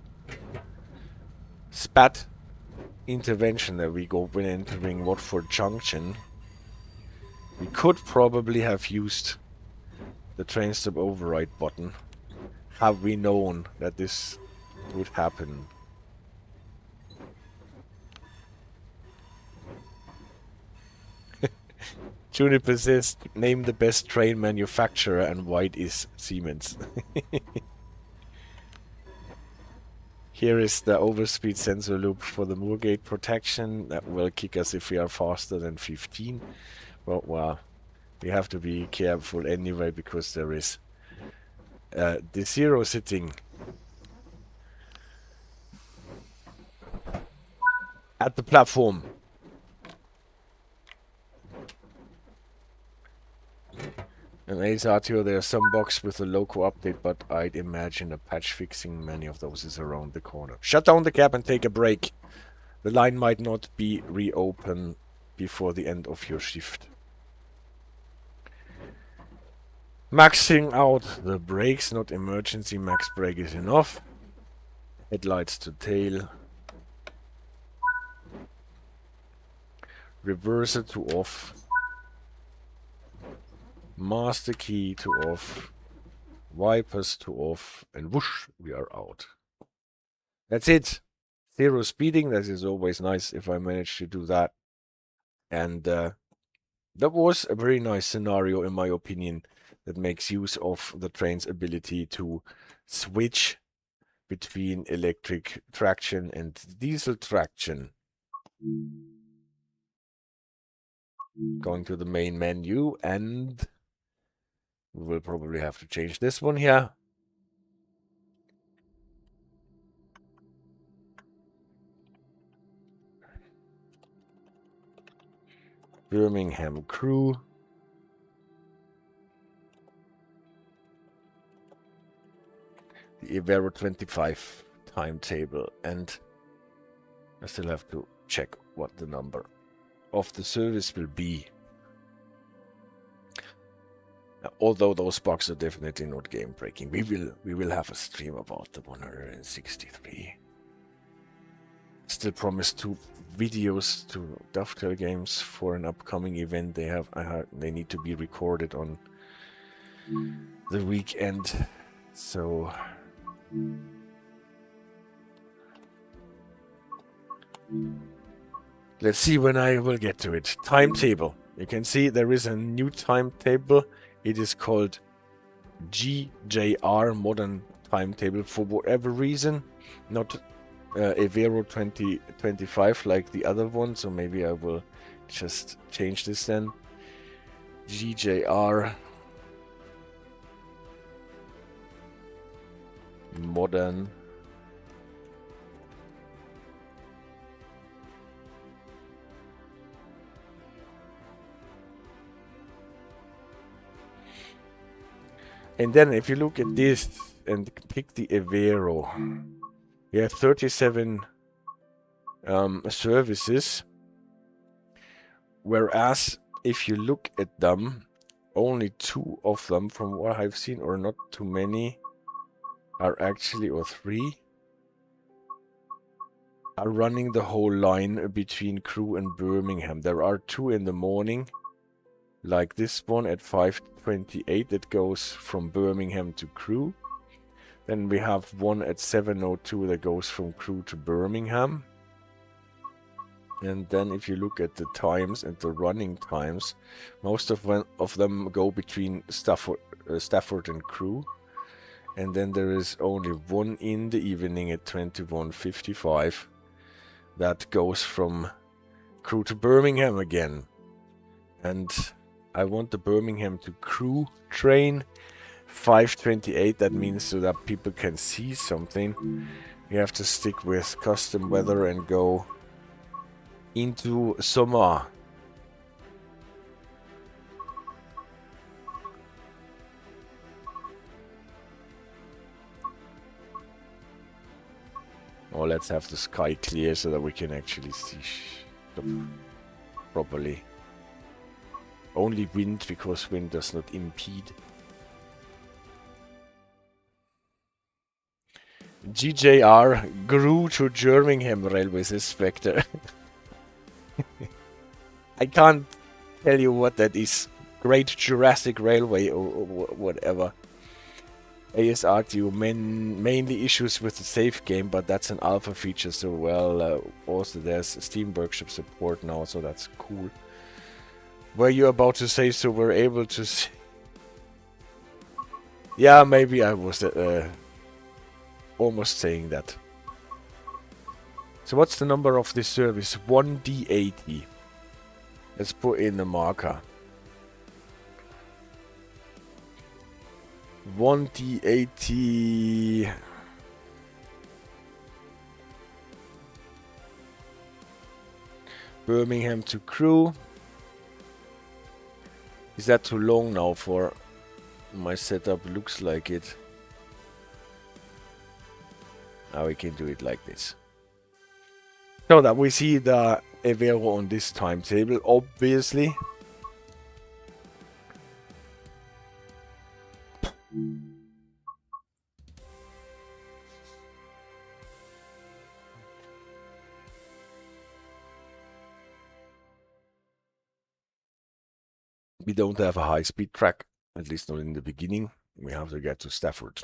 [SPEAKER 1] spat intervention that we go when entering Watford Junction, we could probably have used the train stop override button, have we known that this would happen. Juniper says, name the best train manufacturer, and white is Siemens. Here is the overspeed sensor loop for the Moorgate protection. That will kick us if we are faster than 15. Well, we have to be careful anyway, because there is the zero sitting at the platform. And Ace Artio, there's some bugs with the local update, but I'd imagine a patch fixing many of those is around the corner. Shut down the cab and take a break. The line might not be reopened before the end of your shift. Maxing out the brakes, not emergency. Max brake is enough. Headlights to tail. Reverser to off. Master key to off. Wipers to off. And whoosh, we are out. That's it. Zero speeding. That is always nice if I manage to do that. And that was a very nice scenario, in my opinion, that makes use of the train's ability to switch between electric traction and diesel traction. Going to the main menu, and we will probably have to change this one here. Birmingham Crewe. The Evero 25 timetable, and I still have to check what the number of the service will be. Although those bugs are definitely not game breaking. We will have a stream about the 163. Still promised 2 videos to Dovetail Games for an upcoming event they have. They need to be recorded on the weekend. So let's see when I will get to it. Timetable. You can see there is a new timetable. It is called GJR, Modern Timetable, for whatever reason. Not Evero 2025 like the other one, so maybe I will just change this then. GJR Modern And then if you look at this and pick the Evero, you have 37 services, whereas if you look at them, only 2 of them, from what I've seen, or not too many, are actually, or 3, are running the whole line between Crewe and Birmingham. There are 2 in the morning, like this one at 5:28 that goes from Birmingham to Crewe. Then we have one at 7:02 that goes from Crewe to Birmingham. And then if you look at the times and the running times, most of them go between Stafford and Crewe. And then there is only one in the evening at 21:55 that goes from Crewe to Birmingham again. And I want the Birmingham to Crewe train 5:28. That means so that people can see something. You have to stick with custom weather and go into summer. Oh, let's have the sky clear so that we can actually see stuff properly. Only wind, because wind does not impede. GJR grew to Birmingham Railway, says Spectre. I can't tell you what that is. Great Jurassic Railway or whatever. ASRTU, mainly issues with the save game, but that's an alpha feature, so well, also there's Steam Workshop support now, so that's cool. Were you about to say so we're able to see? Yeah, maybe I was almost saying that. So what's the number of this service? 1D80. Let's put in the marker. 1D80. Birmingham to Crewe. Is that too long now for my setup? Looks like it. Now we can do it like this. So that we see the Evero on this timetable, obviously. We don't have a high-speed track, at least not in the beginning. We have to get to Stafford.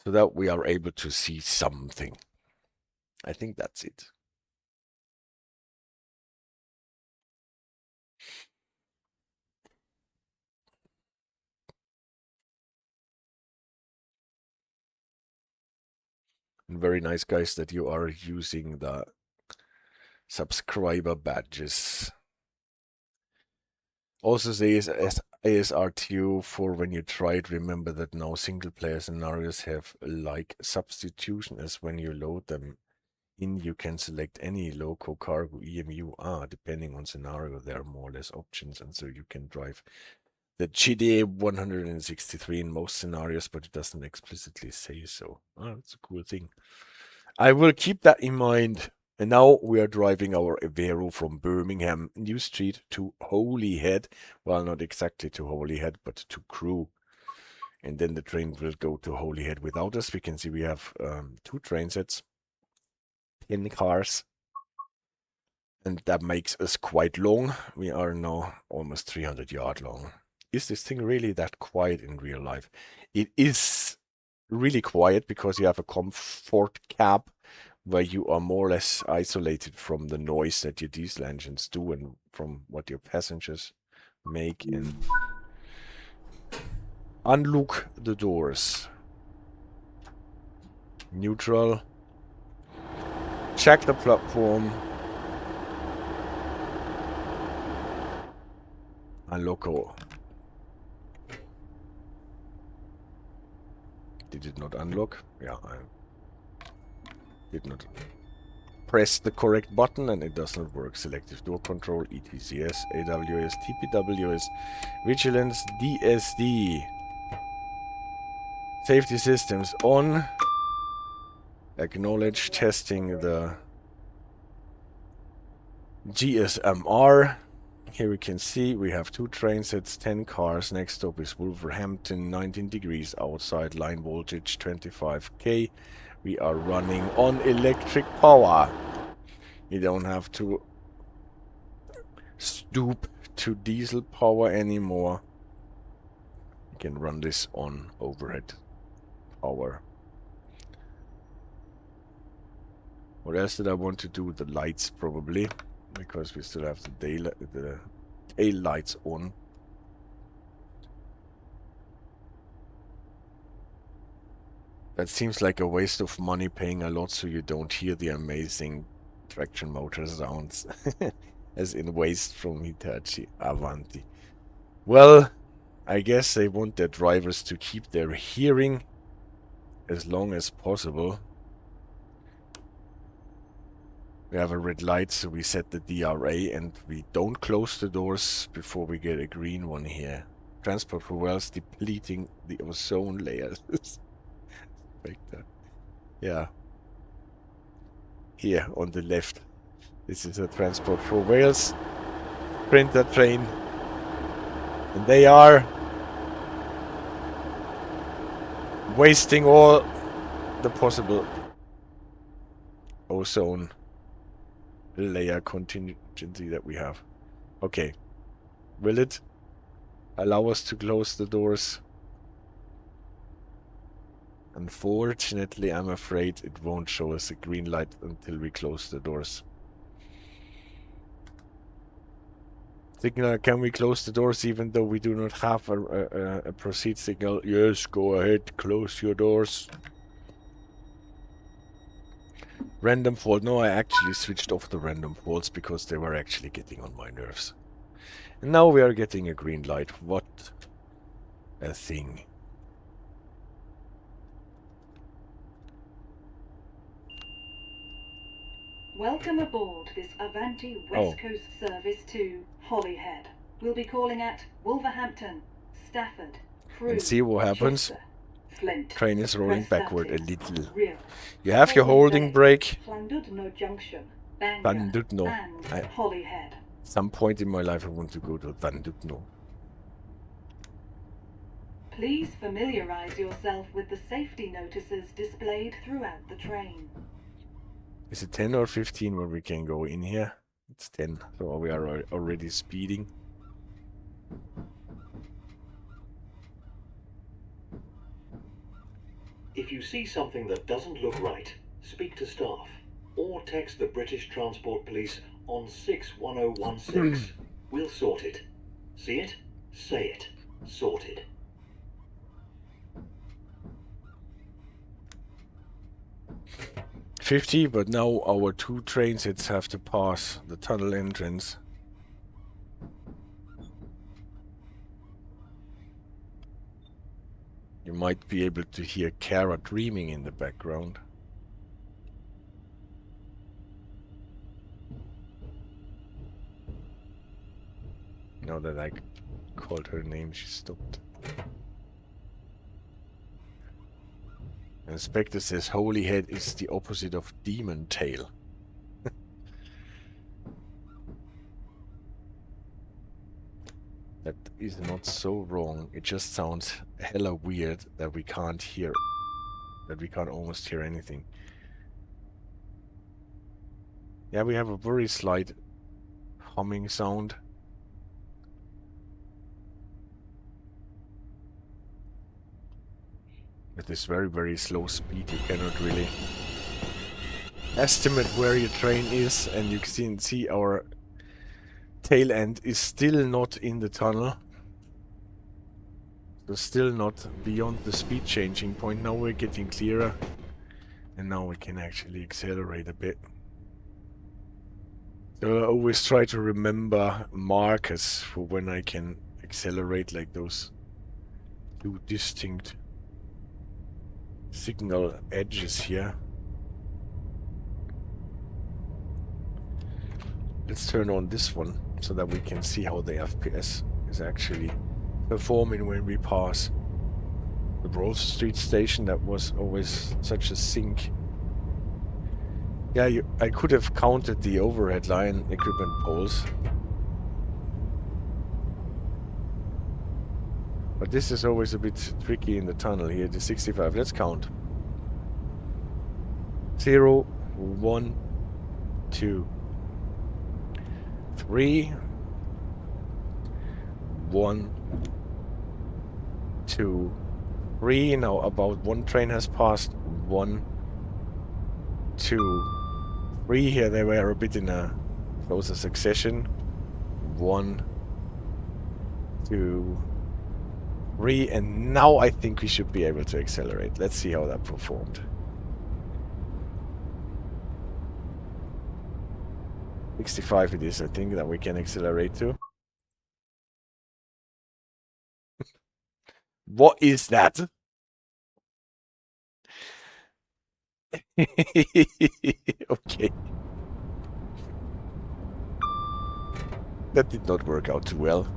[SPEAKER 1] So that we are able to see something. I think that's it. And very nice, guys, that you are using the subscriber badges. Also says ASRTU for when you try it, remember that now single player scenarios have like substitution as when you load them in you can select any loco, cargo, EMU, depending on scenario there are more or less options, and so you can drive the GD 163 in most scenarios, but it doesn't explicitly say so. That's a cool thing. I will keep that in mind. And now we are driving our Evero from Birmingham New Street to Holyhead. Well, not exactly to Holyhead, but to Crewe. And then the train will go to Holyhead without us. We can see we have 2 train sets, 10 cars. And that makes us quite long. We are now almost 300 yards long. Is this thing really that quiet in real life? It is really quiet because you have a comfort cab where you are more or less isolated from the noise that your diesel engines do and from what your passengers make. And unlock the doors. Neutral. Check the platform. Unlock all. Did it not unlock? Yeah, I did not press the correct button and it does not work. Selective door control, ETCS, AWS, TPWS, Vigilance, DSD. Safety systems on. Acknowledge testing the GSMR. Here we can see we have 2 train sets, 10 cars. Next stop is Wolverhampton, 19 degrees outside, line voltage 25k. We are running on electric power. You don't have to stoop to diesel power anymore. You can run this on overhead power. What else did I want to do? The lights probably, because we still have the tail lights on. That seems like a waste of money paying a lot so you don't hear the amazing traction motor sounds. As in waste from Hitachi Avanti. Well, I guess they want their drivers to keep their hearing as long as possible. We have a red light, so we set the DRA and we don't close the doors before we get a green one here. Transport for wells depleting the ozone layers. Yeah. Here on the left. This is a transport for Wales. Printer train. And they are wasting all the possible ozone layer contingency that we have. Okay. Will it allow us to close the doors? Unfortunately, I'm afraid it won't show us a green light until we close the doors. Signal, can we close the doors even though we do not have a proceed signal? Yes, go ahead, close your doors. Random fault. No, I actually switched off the random faults because they were actually getting on my nerves. And now we are getting a green light. What a thing.
[SPEAKER 2] Welcome aboard this Avanti West Coast service to Holyhead. We'll be calling at Wolverhampton, Stafford, Crewe,
[SPEAKER 1] And see what happens.
[SPEAKER 2] Chester, Flint,
[SPEAKER 1] Train is rolling backward a
[SPEAKER 2] Prestatyn,
[SPEAKER 1] little.
[SPEAKER 2] Rhyl,
[SPEAKER 1] You have your holding brake.
[SPEAKER 2] Llandudno Junction, Bangor,
[SPEAKER 1] Llandudno.
[SPEAKER 2] and Holyhead.
[SPEAKER 1] Some point in my life I want to go to Llandudno.
[SPEAKER 2] Please familiarise yourself with the safety notices displayed throughout the train.
[SPEAKER 1] Is it 10 or 15 where we can go in here? It's 10, so we are already speeding.
[SPEAKER 3] If you see something that doesn't look right, speak to staff or text the British Transport Police on 61016. We'll sort it. See it? Say it. Sorted.
[SPEAKER 1] .50, but now our 2 train sets have to pass the tunnel entrance. You might be able to hear Kara dreaming in the background. Now that I called her name, she stopped. Inspector says Holyhead is the opposite of Demon Tail. That is not so wrong. It just sounds hella weird that we can't hear, that we can't almost hear anything. Yeah, we have a very slight humming sound. At this very, very slow speed, you cannot really estimate where your train is, and you can see our tail end is still not in the tunnel. So still not beyond the speed changing point. Now we're getting clearer, and now we can actually accelerate a bit. So I always try to remember markers for when I can accelerate, like those two distinct signal edges here. Let's turn on this one so that we can see how the FPS is actually performing when we pass the Broad Street station. That was always such a sink. Yeah, I could have counted the overhead line equipment poles. But this is always a bit tricky in the tunnel here, the 65. Let's count. 0, 1, 2, 3, 1, 2, 3. Now about one train has passed. 1, 2, 3. Here they were a bit in a closer succession. 1, 2, 3, and now I think we should be able to accelerate. Let's see how that performed. 65 it is, I think, that we can accelerate to. What is that? Okay. That did not work out too well.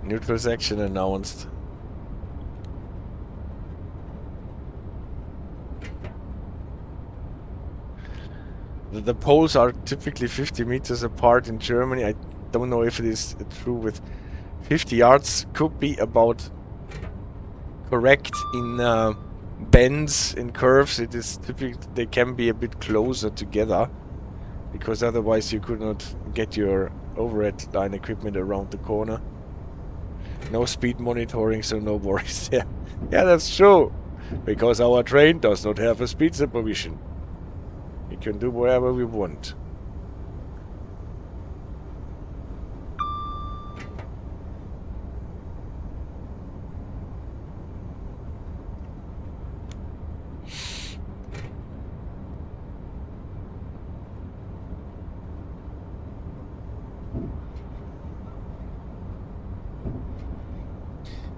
[SPEAKER 1] Neutral section announced. The poles are typically 50 meters apart in Germany. I don't know if it is true with 50 yards. Could be about correct in bends, in curves. It is typically, they can be a bit closer together, because otherwise you could not get your overhead line equipment around the corner. No speed monitoring, so no worries there. Yeah, that's true. Because our train does not have a speed supervision. We can do whatever we want.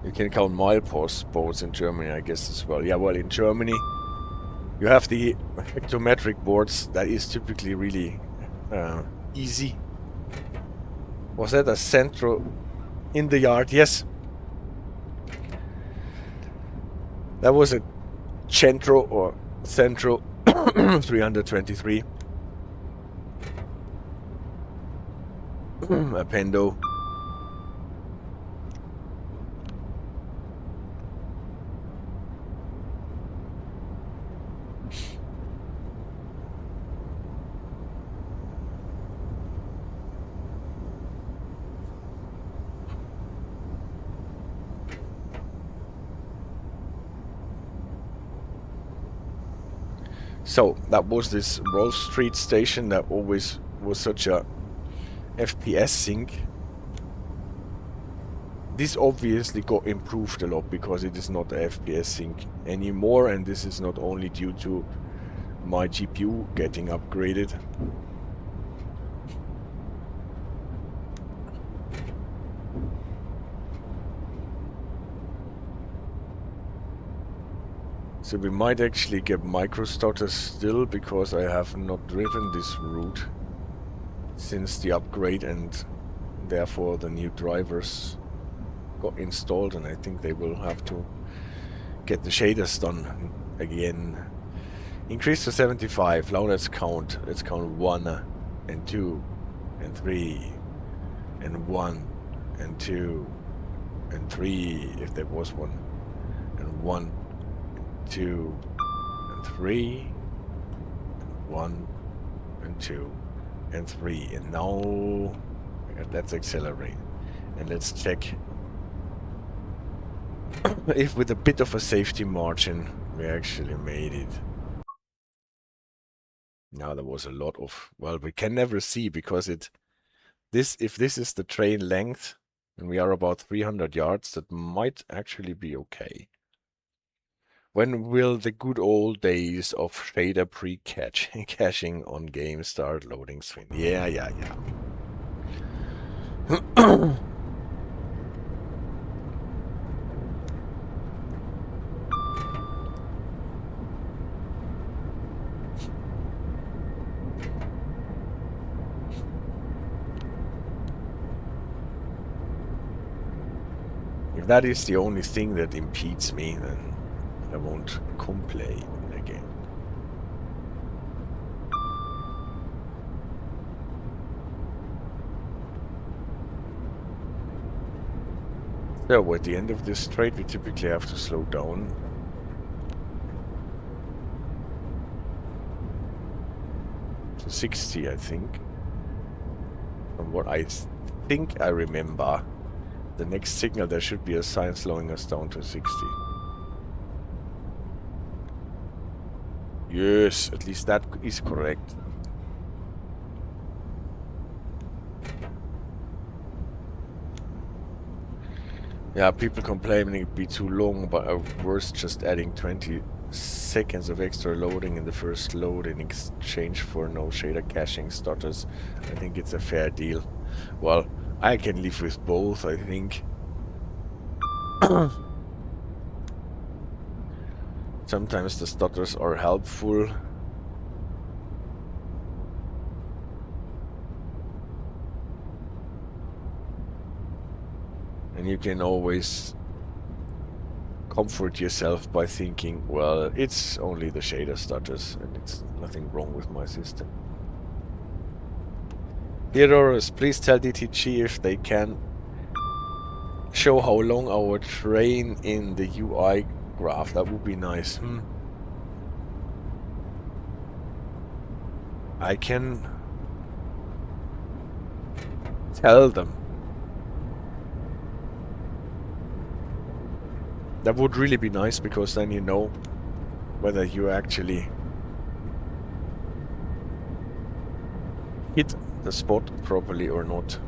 [SPEAKER 1] You can count milepost boards in Germany, I guess, as well. Yeah, well, in Germany, you have the hectometric boards. That is typically really easy. Was that a central in the yard? Yes. That was a centro or central 323. A Pendo. So that was this Roll Street station that always was such a FPS sink. This obviously got improved a lot because it is not a FPS sink anymore, and this is not only due to my GPU getting upgraded. So we might actually get micro starters still, because I have not driven this route since the upgrade, and therefore the new drivers got installed, and I think they will have to get the shaders done again. Increase to 75. Now let's count. Let's count 1 and 2 and 3 and 1 and 2 and 3 if there was one, and 1 2 and 3 and 1 and 2 and 3, and now let's accelerate and let's check if with a bit of a safety margin we actually made it. Now there was a lot of, well, we can never see because if this is the train length and we are about 300 yards, that might actually be okay. When will the good old days of shader pre-caching on games start? Loading screen. Yeah. If that is the only thing that impedes me, then I won't complain again. So at the end of this straight, we typically have to slow down. To 60, I think. From what I think I remember, the next signal there should be a sign slowing us down to 60. Yes, at least that is correct. Yeah, people complaining it'd be too long, but worth just adding 20 seconds of extra loading in the first load in exchange for no shader caching starters. I think it's a fair deal. Well, I can live with both, I think. Sometimes the stutters are helpful. And you can always comfort yourself by thinking, well, it's only the shader stutters and it's nothing wrong with my system. Heroes, please tell DTG if they can show how long our train in the UI graph. That would be nice. I can tell them. That would really be nice, because then you know whether you actually hit the spot properly or not.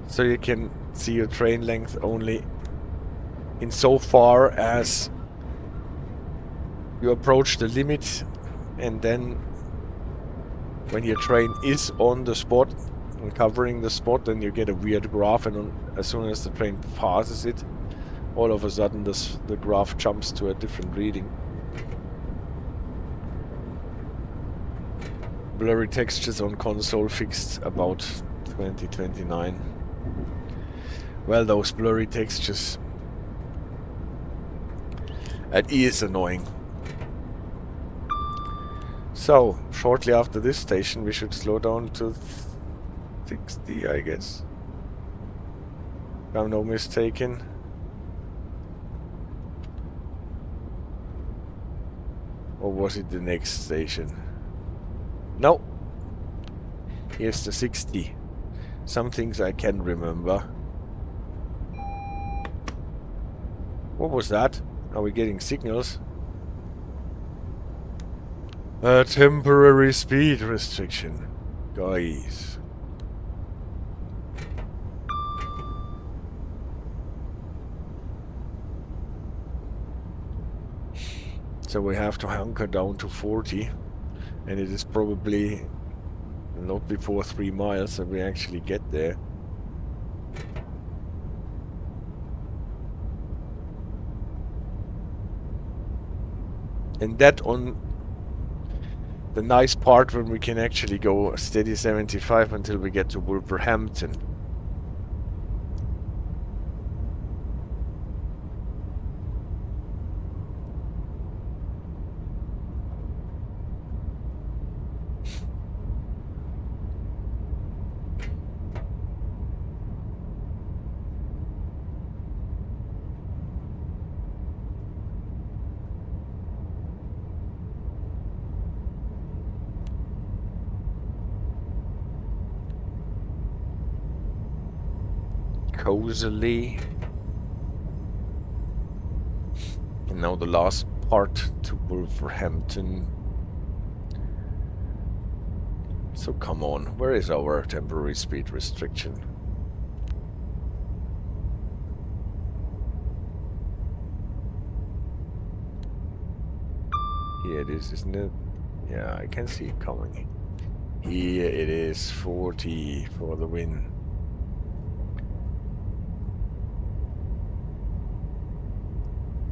[SPEAKER 1] So you can see your train length only insofar as you approach the limit, and then when your train is on the spot and covering the spot, then you get a weird graph, and as soon as the train passes it, all of a sudden the graph jumps to a different reading. Blurry textures on console fixed about 2029. Well, those blurry textures, that is annoying. So, shortly after this station we should slow down to 60, I guess. If I'm not mistaken. Or was it the next station? No. Here's the 60. Some things I can remember. What was that? Are we getting signals? A temporary speed restriction. Guys. So we have to hunker down to 40. And it is probably not before 3 miles that we actually get there. And that on the nice part when we can actually go steady 75 until we get to Wolverhampton. Coseley. And now the last part to Wolverhampton. So come on, where is our temporary speed restriction? Here it is, isn't it? Yeah, I can see it coming. Here it is, 40 for the win.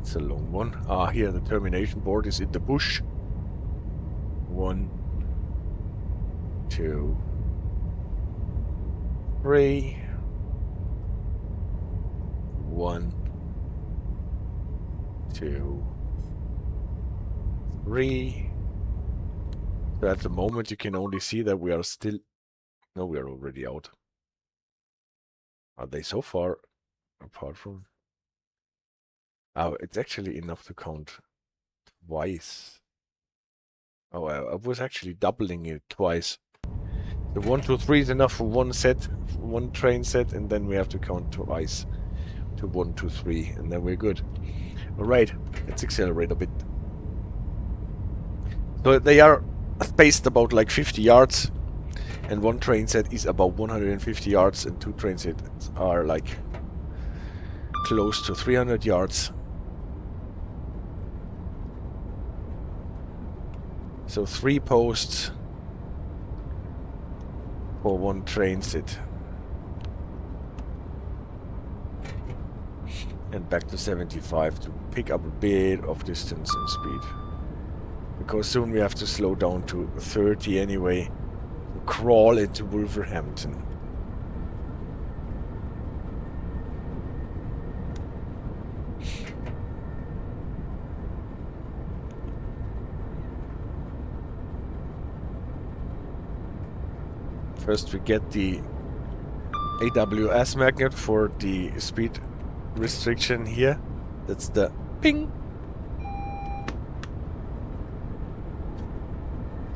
[SPEAKER 1] It's a long one. Ah, here the termination board is in the bush. 1, 2, 3. 1, 2, 3. So at the moment you can only see that we are still... No, we are already out. Are they so far apart from... Oh, it's actually enough to count twice. Oh, I was actually doubling it twice. The 1, 2, 3 is enough for one set, one train set, and then we have to count twice to 1, 2, 3, and then we're good. Alright, let's accelerate a bit. So they are spaced about like 50 yards, and one train set is about 150 yards, and 2 train sets are like close to 300 yards. So 3 posts for 1 train set. And back to 75 to pick up a bit of distance and speed. Because soon we have to slow down to 30 anyway. Crawl into Wolverhampton. First we get the AWS magnet for the speed restriction here. That's the ping.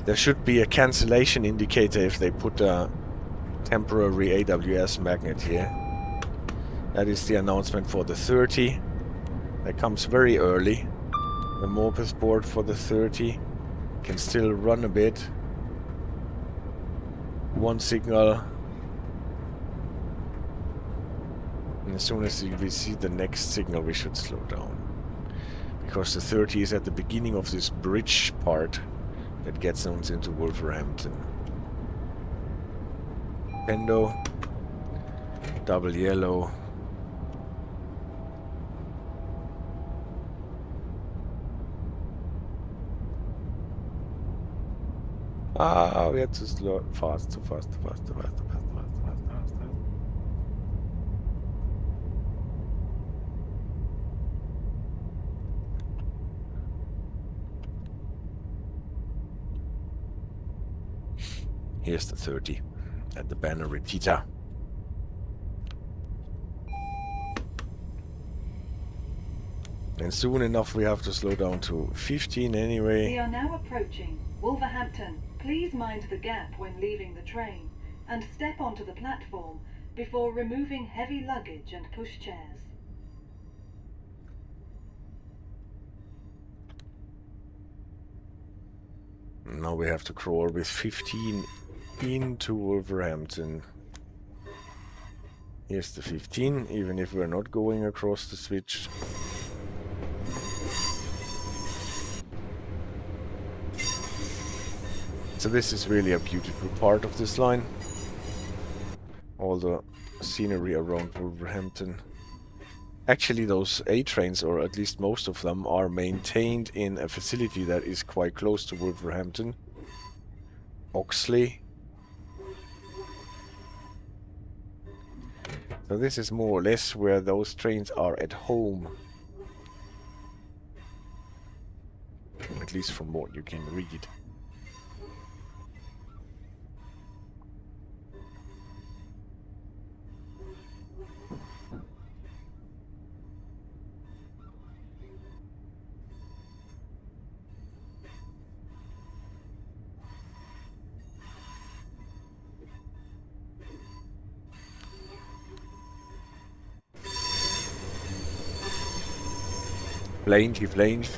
[SPEAKER 1] There should be a cancellation indicator if they put a temporary AWS magnet here. That is the announcement for the 30. That comes very early. The Morpeth board for the 30 can still run a bit. One signal. And as soon as we see the next signal, we should slow down. Because the 30 is at the beginning of this bridge part that gets us into Wolverhampton. Pendo. Double yellow. Ah, we have to slow fast, too fast, too fast, too fast, too fast, too fast, too fast, too fast, too fast. Here's the 30 at the banner repeater. And soon enough we have to slow down to 15 anyway.
[SPEAKER 2] We are now approaching Wolverhampton. Please mind the gap when leaving the train and step onto the platform before removing heavy luggage and pushchairs.
[SPEAKER 1] Now we have to crawl with 15 into Wolverhampton. Here's the 15, even if we're not going across the switch. So this is really a beautiful part of this line. All the scenery around Wolverhampton. Actually, those A trains, or at least most of them, are maintained in a facility that is quite close to Wolverhampton. Oxley. So this is more or less where those trains are at home. At least from what you can read. Flange.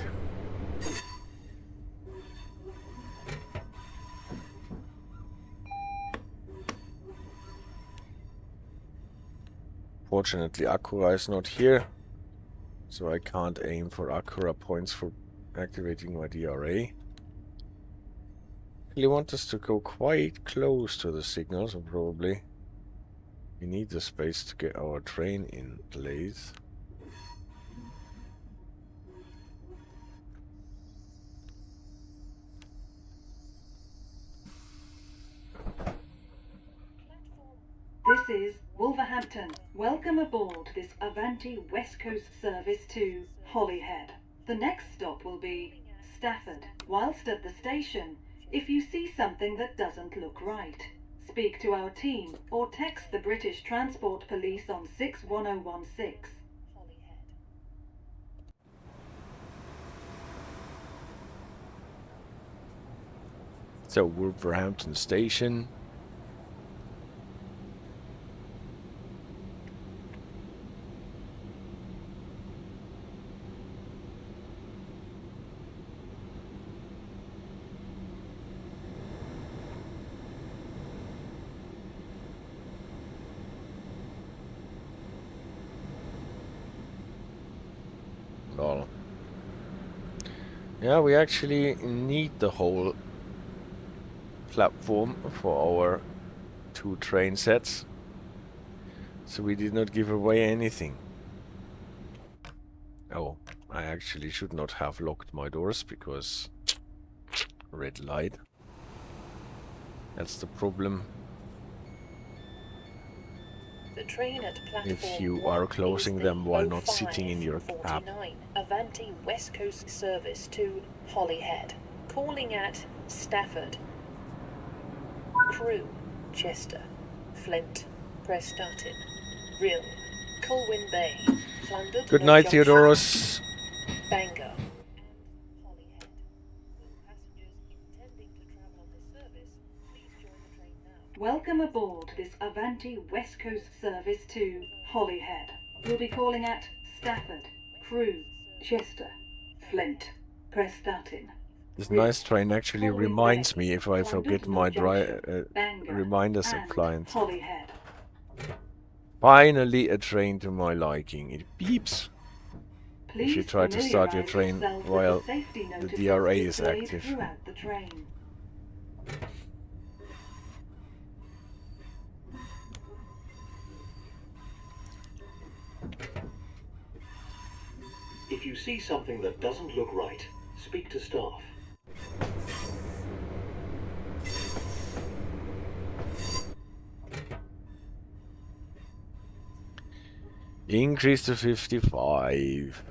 [SPEAKER 1] Fortunately, Acura is not here, so I can't aim for Acura points for activating my DRA. They want us to go quite close to the signal, so probably we need the space to get our train in place.
[SPEAKER 2] This is Wolverhampton. Welcome aboard this Avanti West Coast service to Holyhead. The next stop will be Stafford. Whilst at the station, if you see something that doesn't look right, speak to our team or text the British Transport Police on 61016.
[SPEAKER 1] So Wolverhampton Station. Well, yeah, we actually need the whole platform for our 2 train sets, so we did not give away anything. Oh, I actually should not have locked my doors because red light. That's the problem.
[SPEAKER 5] The train at platform
[SPEAKER 1] If you are closing them while not sitting in your cab.
[SPEAKER 5] 0549 Avanti West Coast service to Holyhead, calling at Stafford, Crewe, Chester, Flint, Prestatyn, Rill, Colwyn Bay, London
[SPEAKER 1] Good night,
[SPEAKER 5] Junction,
[SPEAKER 1] Theodoros.
[SPEAKER 5] Bangor, and Holyhead. Passengers intending to travel
[SPEAKER 2] Welcome aboard this Avanti West Coast service to Holyhead. We'll be calling at Stafford, Crewe, Chester, Flint. Press that in.
[SPEAKER 1] This nice train actually reminds me if I forget my reminders appliance.
[SPEAKER 2] Holyhead.
[SPEAKER 1] Finally a train to my liking. It beeps if you try to start your train while the DRA is active.
[SPEAKER 2] Throughout the train.
[SPEAKER 3] If you see something that doesn't look right, speak to staff.
[SPEAKER 1] Increase to 55.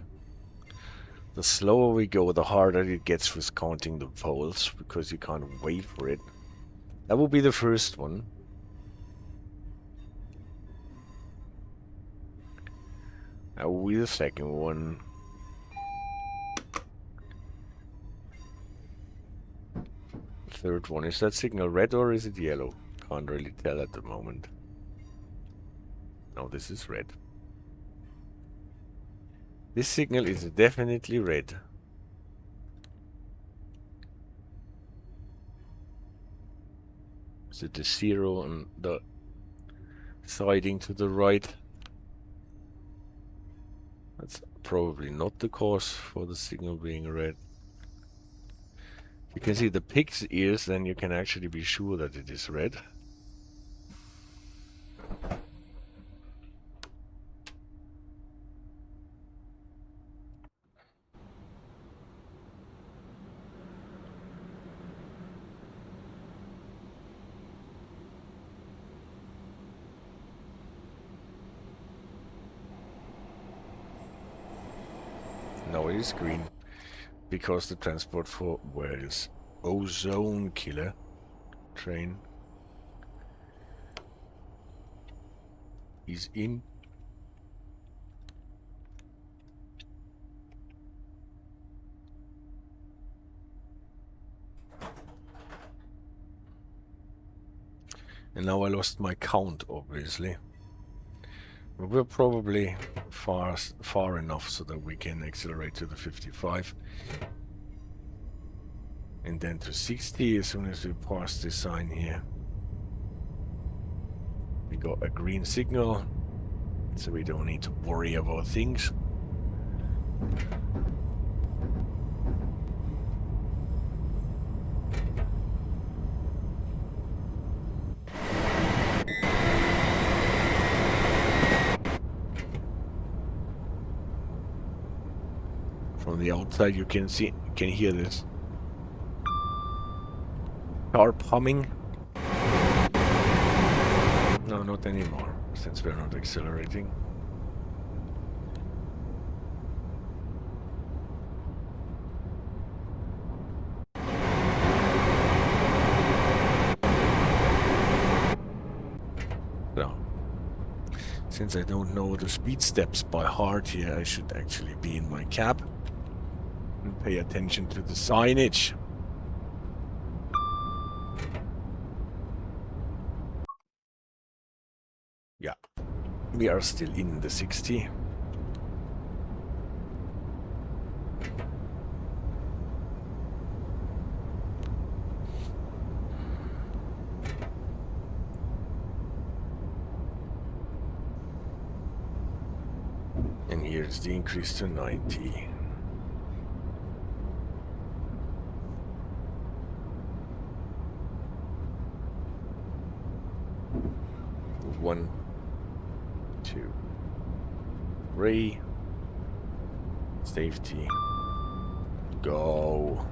[SPEAKER 1] The slower we go, the harder it gets with counting the poles, because you can't wait for it. That will be the first one. That will be the second one. Third one. Is that signal red or is it yellow? Can't really tell at the moment. No, this is red. This signal is definitely red. Is it the 0 on the siding to the right? That's probably not the cause for the signal being red. You can see the pig's ears, then you can actually be sure that it is red. No, it is green. Because the transport for Wales ozone killer train is in. And now I lost my count, obviously. But we're probably far enough so that we can accelerate to the 55. And then to 60 as soon as we pass this sign here. We got a green signal, so we don't need to worry about things. From the outside you can hear this. Car humming. No, not anymore, since we're not accelerating. So, since I don't know the speed steps by heart here, I should actually be in my cab and pay attention to the signage. Yeah, we are still in the 60. And here's the increase to 90. One, 2, 3, safety, go.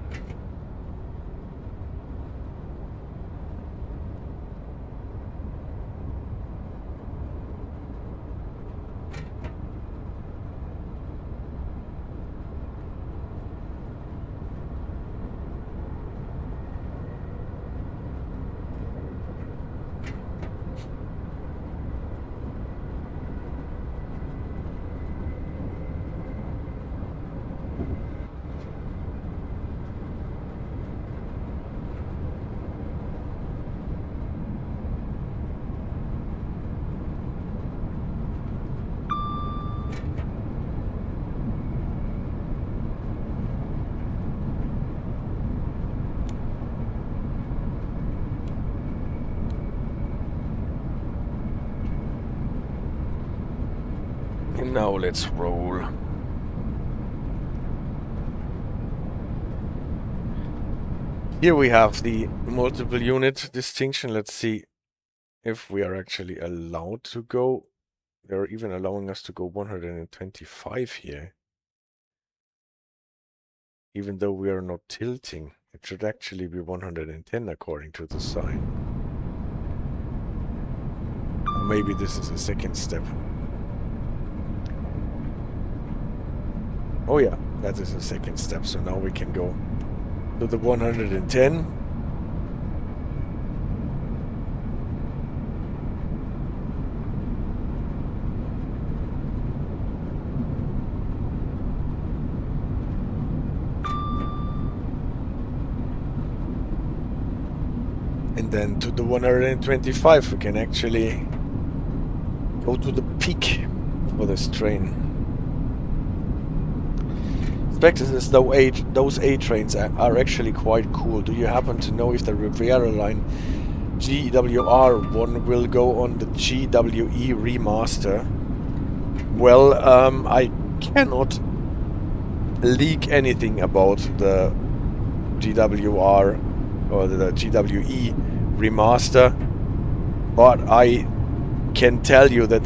[SPEAKER 1] Now let's roll. Here we have the multiple unit distinction. Let's see if we are actually allowed to go. They're even allowing us to go 125 here. Even though we are not tilting, it should actually be 110 according to the sign. Or maybe this is a second step. Oh yeah, that is a second step, so now we can go to the 110. And then to the 125 we can actually go to the peak for this train. Spectators, those A trains are actually quite cool. Do you happen to know if the Riviera line GWR1 will go on the GWE remaster? Well, I cannot leak anything about the GWR or the GWE remaster, but I can tell you that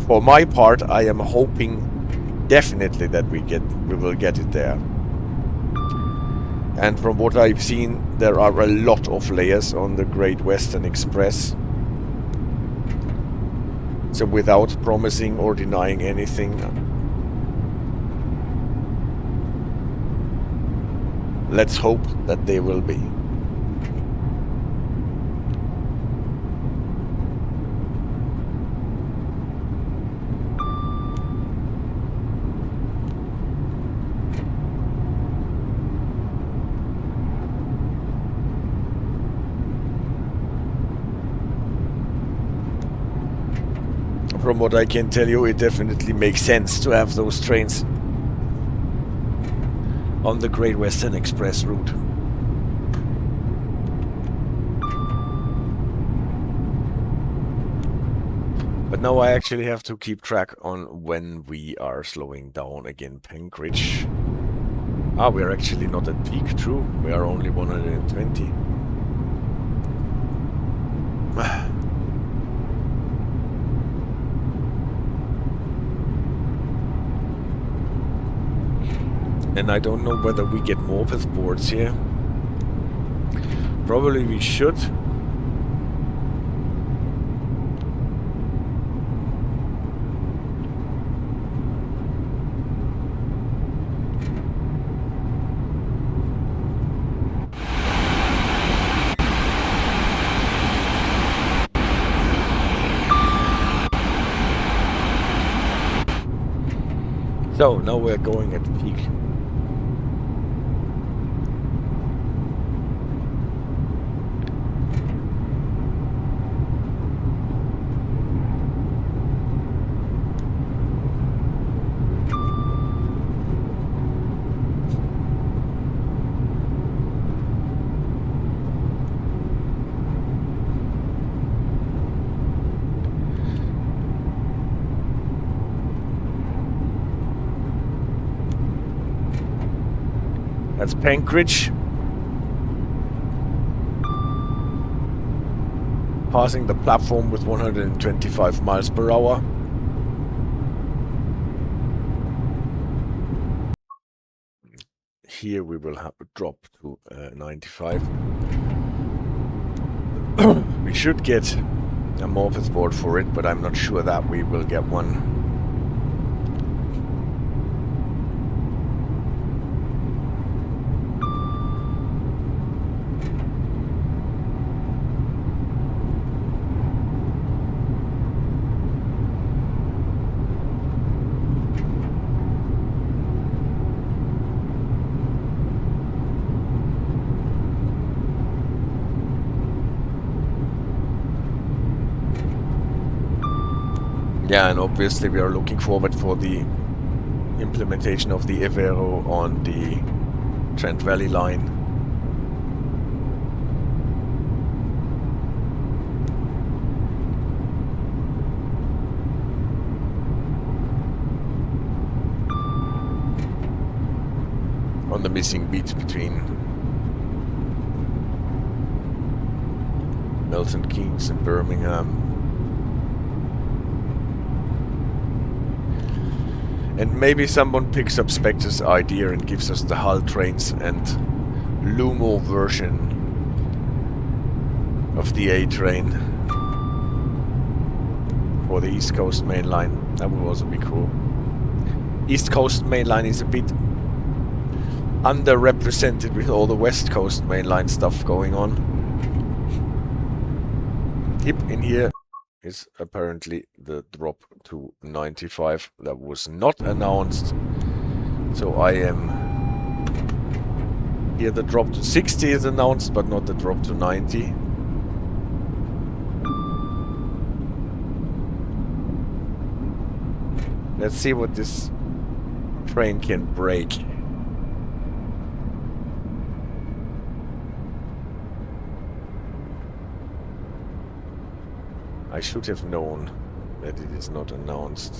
[SPEAKER 1] for my part I am hoping definitely that we will get it there. And from what I've seen, there are a lot of layers on the Great Western Express. So without promising or denying anything, let's hope that they will be. From what I can tell you, it definitely makes sense to have those trains on the Great Western Express route. But now I actually have to keep track on when we are slowing down again. Penkridge. Ah, we are actually not at peak, true. We are only 120. And I don't know whether we get more with boards here. Probably we should. So now we're going at peak. That's Penkridge. Passing the platform with 125 miles per hour. Here we will have a drop to 95. We should get a morphous board for it, but I'm not sure that we will get one. Yeah, and obviously we are looking forward for the implementation of the Evero on the Trent Valley line. on the missing beat between Milton Keynes and Birmingham. And maybe someone picks up Spectre's idea and gives us the Hull trains and Lumo version of the A train for the East Coast Main Line. That would also be cool. East Coast Main Line is a bit underrepresented with all the West Coast Main Line stuff going on. Yep, in here is apparently the drop to 95 that was not announced. So I am here. The drop to 60 is announced, but not the drop to 90. Let's see what this train can break. I should have known that it is not announced.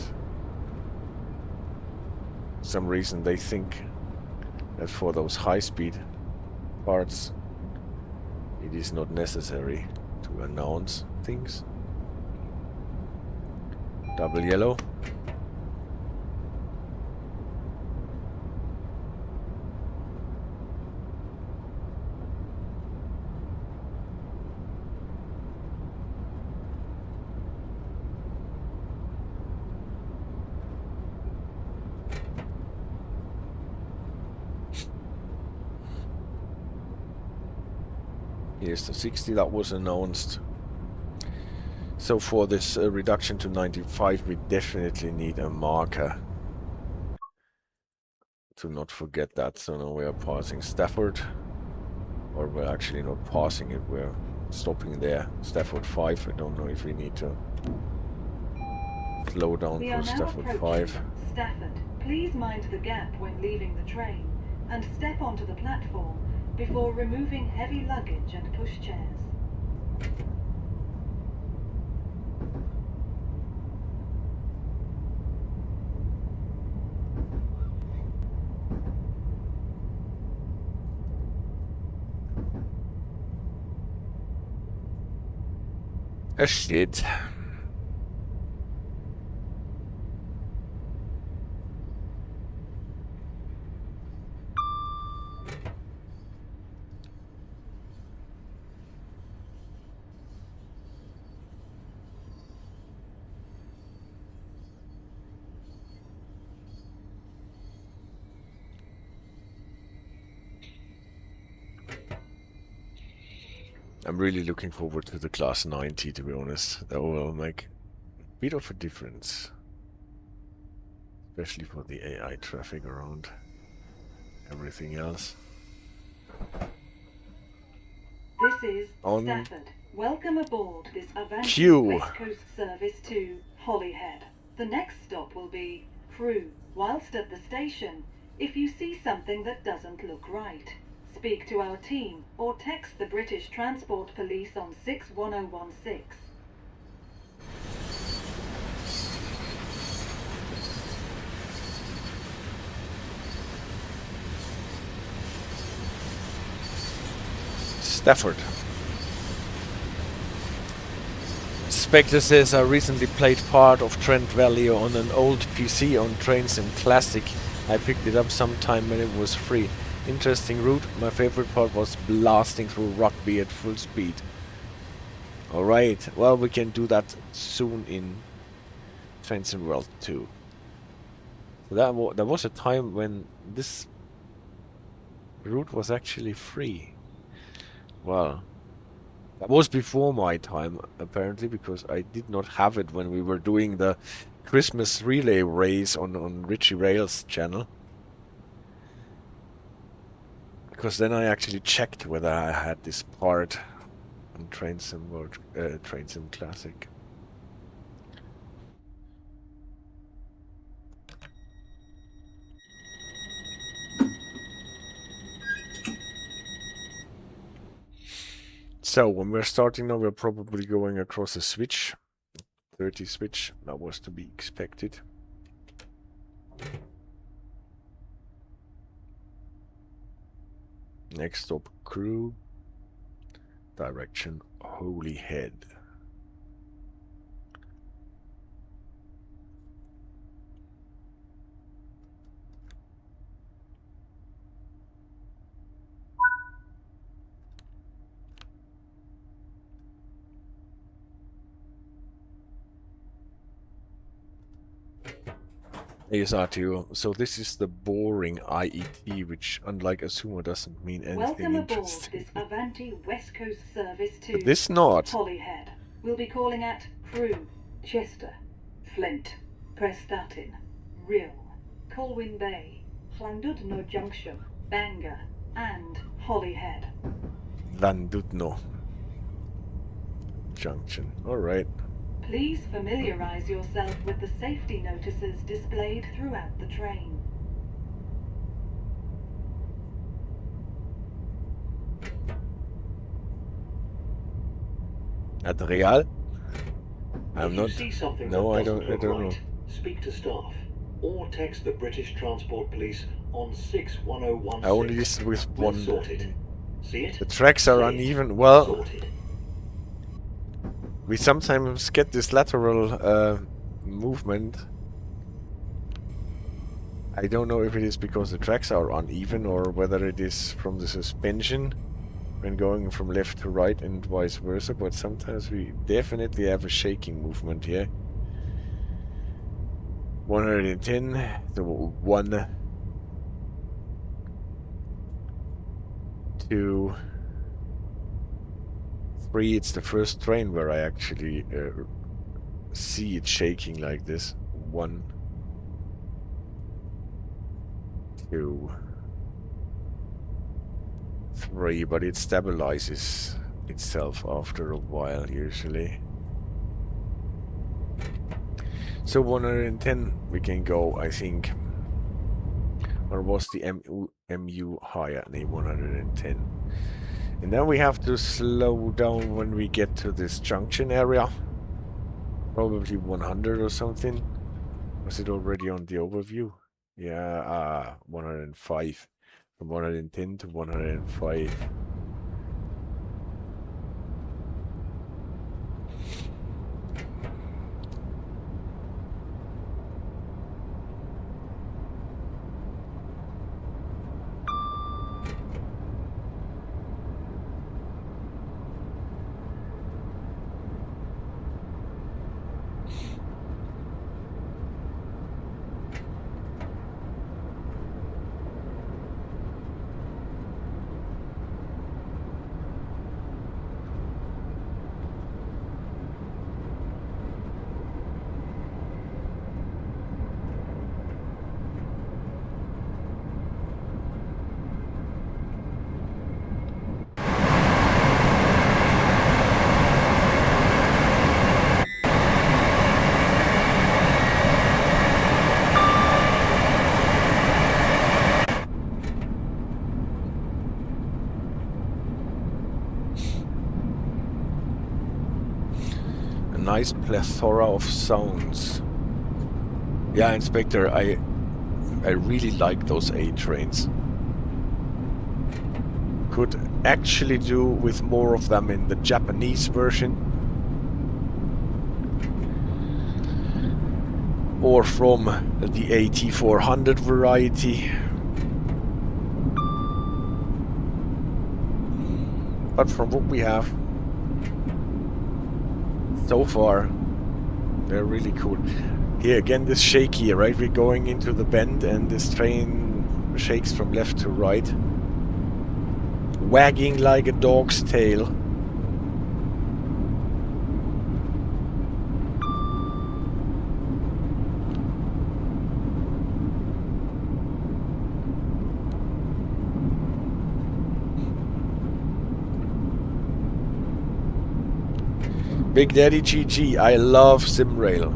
[SPEAKER 1] For some reason they think that for those high-speed parts it is not necessary to announce things. Double yellow. Here's the 60 that was announced. So for this reduction to 95, we definitely need a marker to not forget that. So now we are passing Stafford, or we're actually not passing it, we're stopping there. Stafford 5, I don't know if we need to slow down
[SPEAKER 2] We
[SPEAKER 1] for
[SPEAKER 2] are now
[SPEAKER 1] Stafford
[SPEAKER 2] approaching
[SPEAKER 1] 5.
[SPEAKER 2] Stafford. Please mind the gap when leaving the train and step onto the platform before removing heavy luggage and pushchairs.
[SPEAKER 1] Shit. I'm really looking forward to the Class 90, to be honest. That will make a bit of a difference. Especially for the AI traffic around everything else.
[SPEAKER 2] This is
[SPEAKER 1] On
[SPEAKER 2] Stafford. Welcome aboard this Avanti
[SPEAKER 1] Q.
[SPEAKER 2] West Coast service to Holyhead. The next stop will be Crewe. Whilst at the station, if you see something that doesn't look right, speak to our team or text the British Transport Police on 61016.
[SPEAKER 1] Stafford. Spectre says I recently played part of Trent Valley on an old PC on Trains and Classic. I picked it up sometime when it was free. Interesting route. My favorite part was blasting through Rugby at full speed. Alright, well we can do that soon in Trains and World 2. So there was a time when this route was actually free. Well, that was before my time, apparently, because I did not have it when we were doing the Christmas relay race on Richie Rails' channel. Because then I actually checked whether I had this part on Trains and Classic. So when we're starting now, we're probably going across a switch. 30 switch, that was to be expected. Next stop, Crewe. Direction, Holyhead. ASR2. So this is the boring IET, which, unlike Assumo, doesn't mean anything
[SPEAKER 2] Welcome aboard
[SPEAKER 1] interesting.
[SPEAKER 2] this Avanti West Coast service to
[SPEAKER 1] But this not.
[SPEAKER 2] Holyhead. We'll be calling at Crewe, Chester, Flint, Prestatyn, Rhyl, Colwyn Bay, Llandudno Junction, Bangor, and Holyhead.
[SPEAKER 1] Llandudno Junction. Alright.
[SPEAKER 2] Please familiarise yourself with the safety notices displayed throughout the train.
[SPEAKER 1] At the Real? I'm
[SPEAKER 3] If
[SPEAKER 1] not.
[SPEAKER 3] you see something
[SPEAKER 1] No,
[SPEAKER 3] that
[SPEAKER 1] I don't.
[SPEAKER 3] doesn't
[SPEAKER 1] I
[SPEAKER 3] look
[SPEAKER 1] don't know.
[SPEAKER 3] right, speak to staff or text the British Transport Police on 61016.
[SPEAKER 1] I only listed with
[SPEAKER 3] We'll
[SPEAKER 1] one.
[SPEAKER 3] sort it. See it?
[SPEAKER 1] The tracks are
[SPEAKER 3] Say it.
[SPEAKER 1] uneven. Well,
[SPEAKER 3] Sorted.
[SPEAKER 1] we sometimes get this lateral movement. I don't know if it is because the tracks are uneven or whether it is from the suspension when going from left to right and vice versa, but sometimes we definitely have a shaking movement here. 110, the 1, 2, 3. It's the first train where I actually see it shaking like this. 1, 2, 3, but it stabilizes itself after a while usually. So 110 we can go, I think. Or was the MU higher? No, 110. And then we have to slow down when we get to this junction area. Probably 100 or something. Was it already on the overview? Yeah, 105. From 110 to 105. Nice plethora of sounds. Yeah, Inspector, I really like those A trains. Could actually do with more of them in the Japanese version. Or from the AT400 variety. But from what we have so far, they're really cool. Here again, this shaky, right? We're going into the bend and this train shakes from left to right. Wagging like a dog's tail. Big Daddy GG, I love SimRail.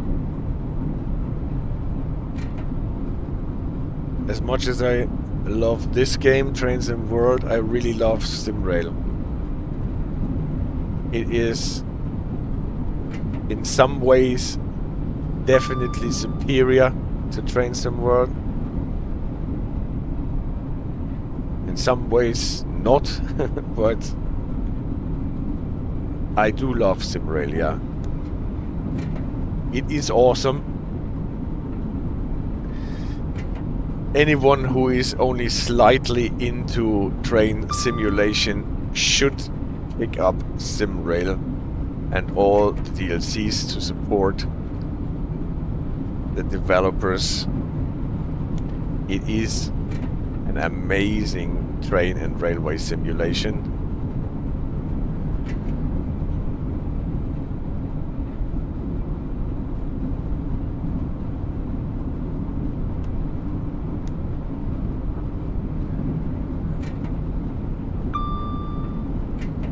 [SPEAKER 1] As much as I love this game, Trains and World, I really love SimRail. It is, in some ways, definitely superior to Trains and World. And in some ways not, but I do love SimRail, yeah. It is awesome. Anyone who is only slightly into train simulation should pick up SimRail and all the DLCs to support the developers. It is an amazing train and railway simulation.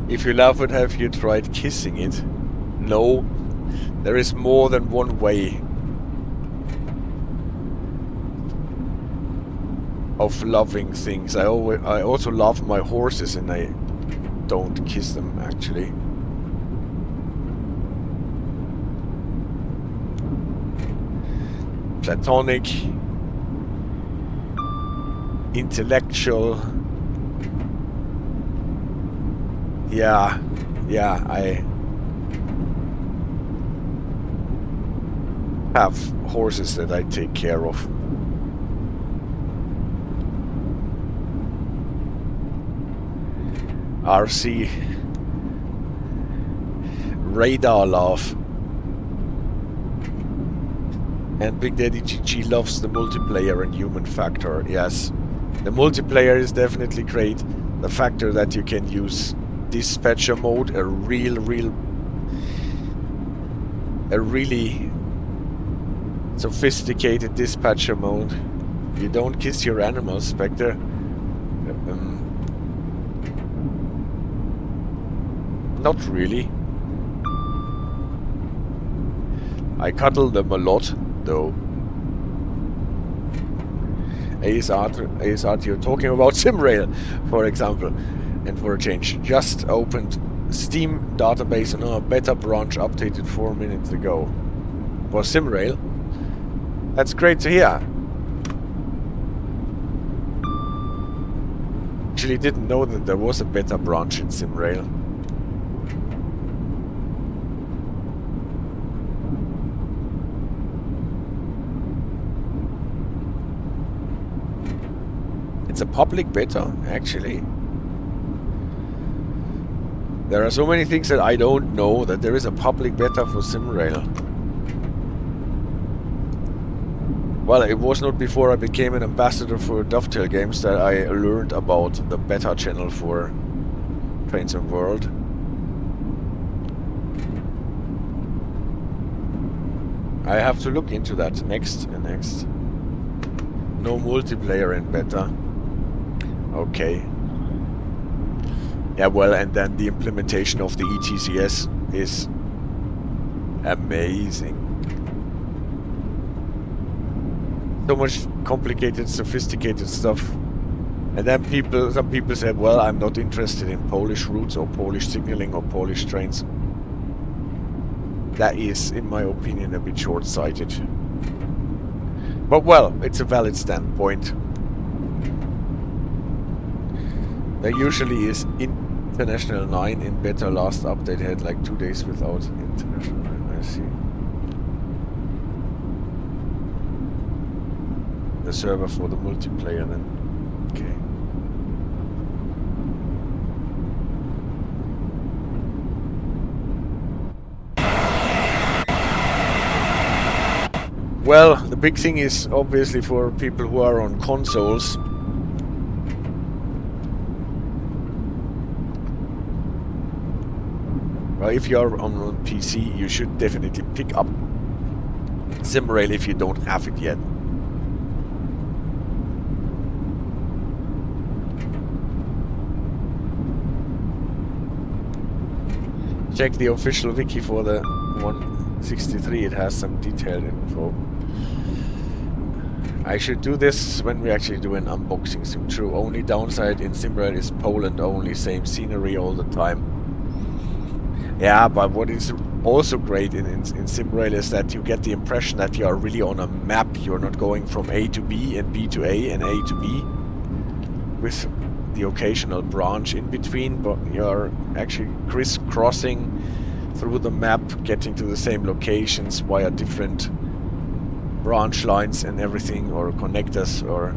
[SPEAKER 1] If you love it, have you tried kissing it? No, there is more than one way of loving things. I also love my horses, and I don't kiss them actually. Platonic, intellectual. Yeah, I have horses that I take care of. RC Radar love. And Big Daddy GG loves the multiplayer and human factor. Yes, the multiplayer is definitely great. The factor that you can use dispatcher mode, a really sophisticated dispatcher mode. You don't kiss your animals, Spectre. Not really. I cuddle them a lot, though. ASR, you're talking about SimRail, for example. And for a change, just opened Steam database and a beta branch updated 4 minutes ago. For SimRail? That's great to hear. Actually didn't know that there was a beta branch in SimRail. It's a public beta, actually. There are so many things that I don't know that there is a public beta for SimRail. Well, it was not before I became an ambassador for Dovetail Games that I learned about the beta channel for Trains and World. I have to look into that next. No multiplayer in beta. Okay. Yeah, well, and then the implementation of the ETCS is amazing. So much complicated, sophisticated stuff. And then some people said, well, I'm not interested in Polish routes or Polish signaling or Polish trains. That is, in my opinion, a bit short-sighted. But well, it's a valid standpoint. There usually is International 9 in beta. Last update had like 2 days without International 9. I see. The server for the multiplayer then. Okay. Well, the big thing is obviously for people who are on consoles. If you are on PC, you should definitely pick up SimRail if you don't have it yet. Check the official wiki for the 163, it has some detailed info. I should do this when we actually do an unboxing sim. True, only downside in SimRail is Poland only, same scenery all the time. Yeah, but what is also great in SimRail is that you get the impression that you are really on a map. You're not going from A to B and B to A and A to B with the occasional branch in between, but you're actually crisscrossing through the map, getting to the same locations via different branch lines and everything, or connectors, or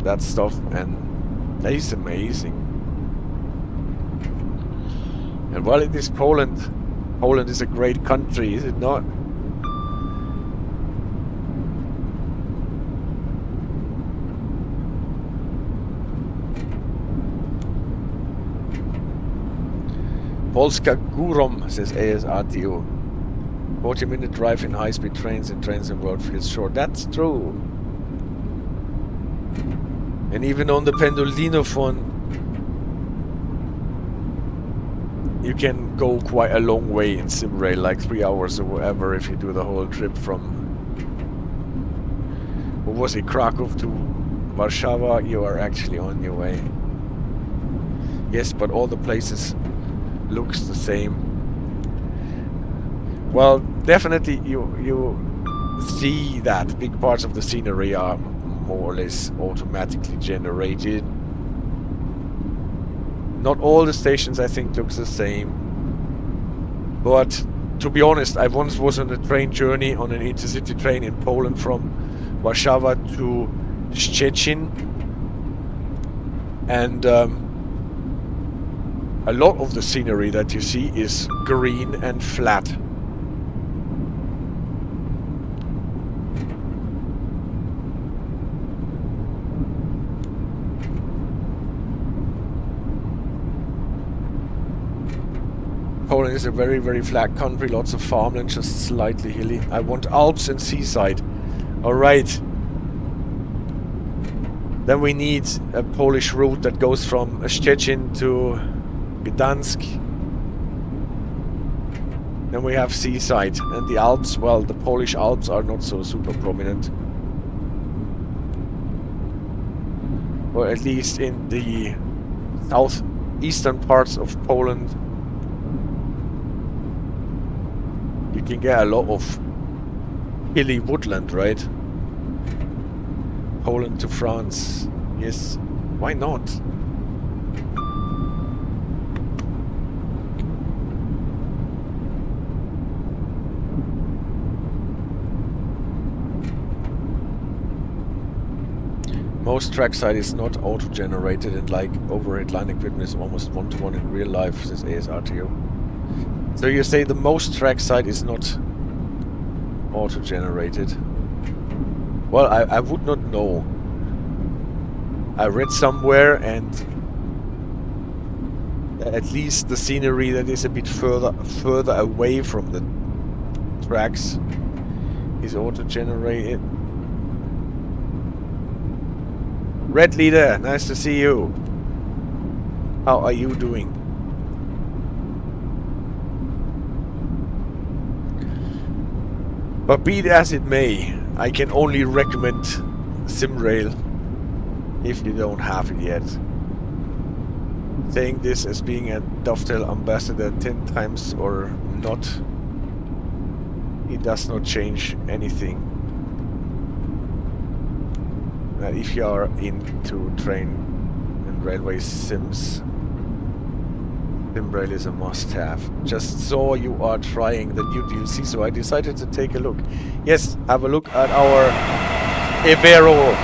[SPEAKER 1] that stuff, and that is amazing. And while it is Poland, Poland is a great country, is it not? Polska Górom, says ASRTO. 40-minute drive in high-speed trains and trains in world feels short. That's true. And even on the Pendolino phone, you can go quite a long way in SimRail, like 3 hours or whatever, if you do the whole trip from, what was it, Krakow to Warsaw. You are actually on your way. Yes, but all the places looks the same. Well, definitely you see that big parts of the scenery are more or less automatically generated. Not all the stations, I think, looks the same. But to be honest, I once was on a train journey on an intercity train in Poland from Warsaw to Szczecin, and a lot of the scenery that you see is green and flat. Poland is a very, very flat country, lots of farmland, just slightly hilly. I want Alps and seaside. Alright. Then we need a Polish route that goes from Szczecin to Gdansk. Then we have seaside, and the Alps, well, the Polish Alps are not so super prominent. Or at least in the southeastern parts of Poland, you can get a lot of hilly woodland, right? Poland to France. Yes, why not? Most trackside is not auto-generated, and like overhead line equipment is almost one-to-one in real life, says ASRTO. So you say the most trackside is not auto-generated? Well, I would not know. I read somewhere, and at least the scenery that is a bit further away from the tracks is auto-generated. Red Leader, nice to see you. How are you doing? But be it as it may, I can only recommend SimRail if you don't have it yet. Saying this as being a Dovetail ambassador 10 times or not, it does not change anything. If you are into train and railway sims, SimRail is a must-have. Just saw you are trying the new DLC, so I decided to take a look. Yes, have a look at our Evero.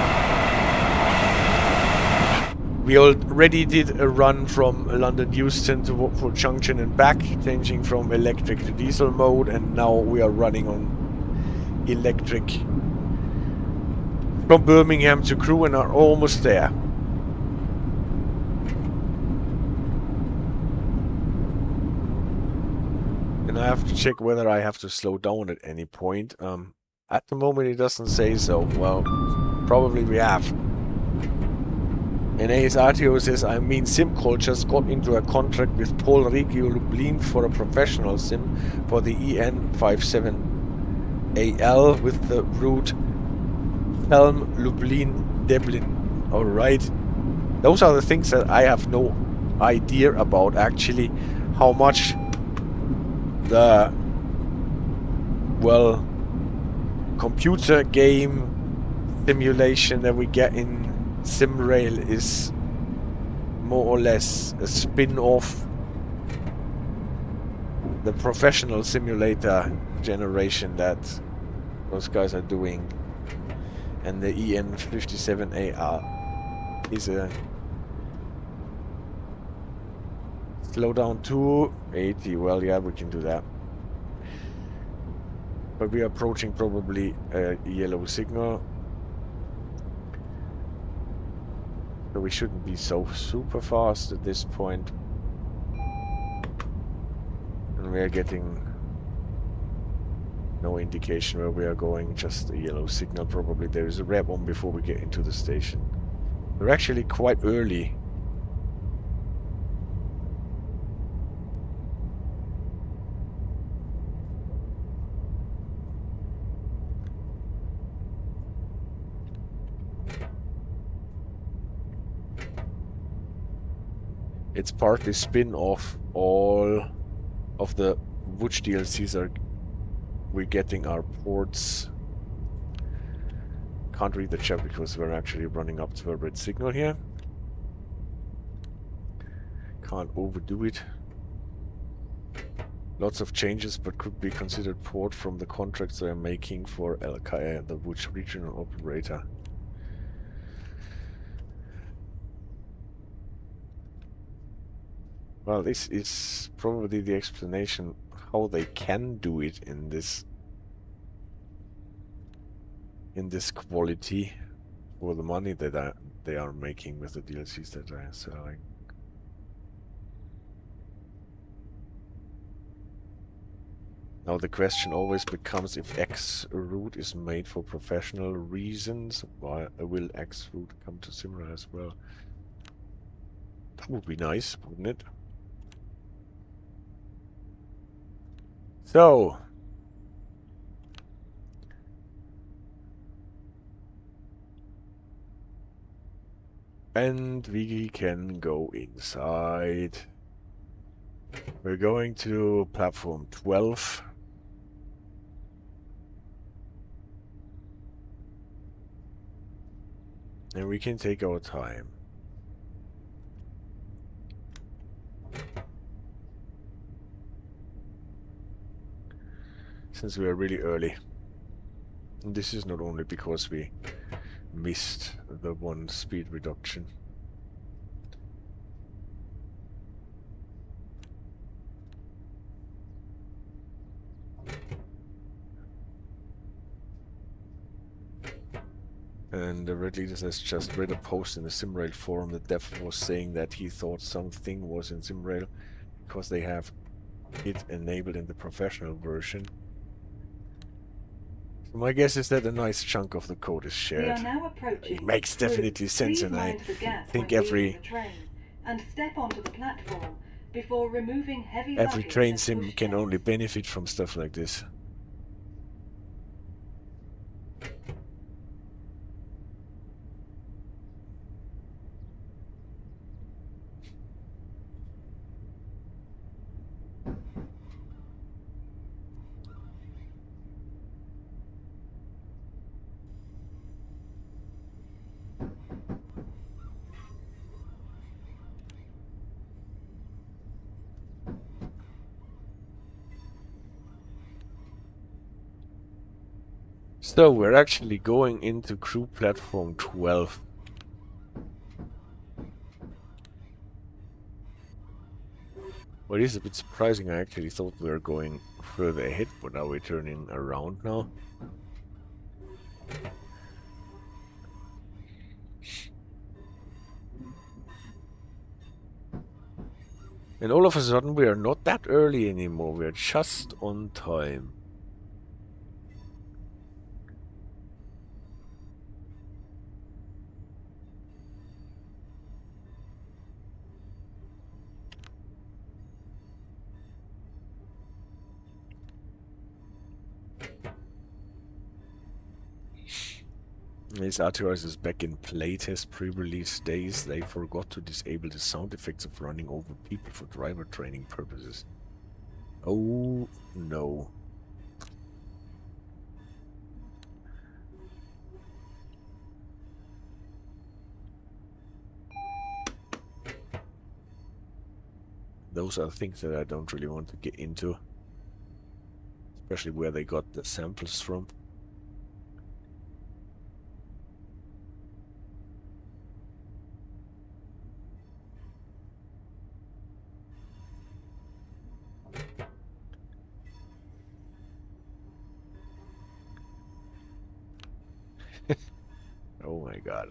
[SPEAKER 1] We already did a run from London Euston to Watford Junction and back, changing from electric to diesel mode, and now we are running on electric from Birmingham to Crewe and are almost there. And I have to check whether I have to slow down at any point. At the moment it doesn't say so. Well, probably we have. And ASRTO says, I mean, SimCall just got into a contract with Paul Regio Lublin for a professional sim for the EN57AL with the route Helm, Lublin, Dublin. Alright. Those are the things that I have no idea about, actually. How much the, well, computer game simulation that we get in Simrail is more or less a spin-off the professional simulator generation that those guys are doing, and the EN57AR is a Slowdown 280. Well, yeah, we can do that, but we are approaching probably a yellow signal, so we shouldn't be so super fast at this point. And we are getting no indication where we are going, just a yellow signal. Probably there is a red one before we get into the station. We're actually quite early. It's partly spin-off. All of the Wutch DLCs are we're getting our ports. Can't read the chat because we're actually running up to a red signal here. Can't overdo it. Lots of changes, but could be considered port from the contracts they are making for LKA, the Wutch regional operator. Well, this is probably the explanation how they can do it in this quality for the money that they are making with the DLCs that they are selling. Now the question always becomes, if X route is made for professional reasons, why will X route come to Simra as well? That would be nice, wouldn't it? So, and we can go inside. We're going to platform 12. And we can take our time. Since we are really early. And this is not only because we missed the one speed reduction. And the Red Leaders has just read a post in the Simrail forum that Dev was saying that he thought something was in Simrail because they have it enabled in the professional version. So my guess is that a nice chunk of the code is shared.
[SPEAKER 2] We are now approaching.
[SPEAKER 1] It makes definitely sense, and I think every
[SPEAKER 2] step onto the platform before removing heavy
[SPEAKER 1] every
[SPEAKER 2] luggage
[SPEAKER 1] train
[SPEAKER 2] and
[SPEAKER 1] sim
[SPEAKER 2] push
[SPEAKER 1] can
[SPEAKER 2] chairs.
[SPEAKER 1] only benefit from stuff like this. So we're actually going into crew platform 12. What is a bit surprising, I actually thought we were going further ahead, but now we're turning around now. And all of a sudden we are not that early anymore, we are just on time. This Artios is back in playtest pre-release days. They forgot to disable the sound effects of running over people for driver training purposes. Oh no. those are things that I don't really want to get into. Especially where they got the samples from. Oh my god.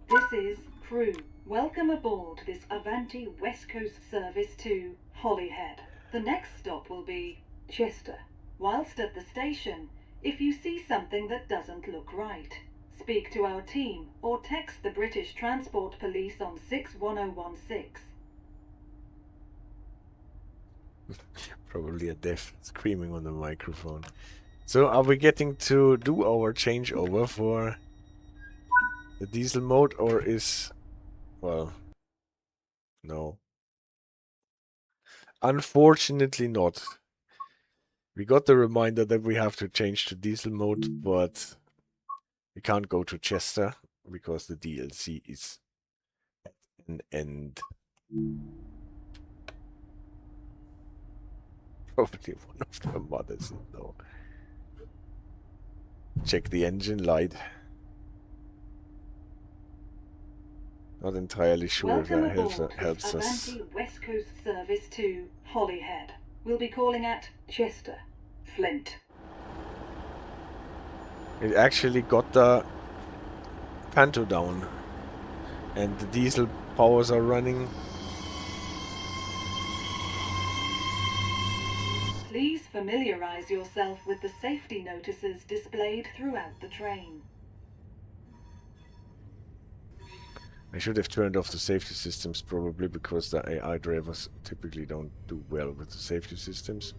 [SPEAKER 2] This is Crewe. Welcome aboard this Avanti West Coast service to Holyhead. The next stop will be Chester. Whilst at the station, if you see something that doesn't look right, speak to our team or text the British Transport Police on 61016.
[SPEAKER 1] Probably a deaf screaming on the microphone. So are we getting to do our changeover for the diesel mode, or is... well, no. Unfortunately not. We got the reminder that we have to change to diesel mode, but we can't go to Chester because the DLC is at an end. Probably one of the mothers, though. Check the engine light. Not entirely sure if
[SPEAKER 2] Welcome
[SPEAKER 1] that
[SPEAKER 2] aboard
[SPEAKER 1] helps
[SPEAKER 2] this
[SPEAKER 1] us.
[SPEAKER 2] Avanti West Coast service to Holyhead. We'll be calling at Chester, Flint.
[SPEAKER 1] It actually got the panto down, and the diesel powers are running.
[SPEAKER 2] Please familiarise yourself with the safety notices displayed throughout the train.
[SPEAKER 1] I should have turned off the safety systems probably, because the AI drivers typically don't do well with the safety systems.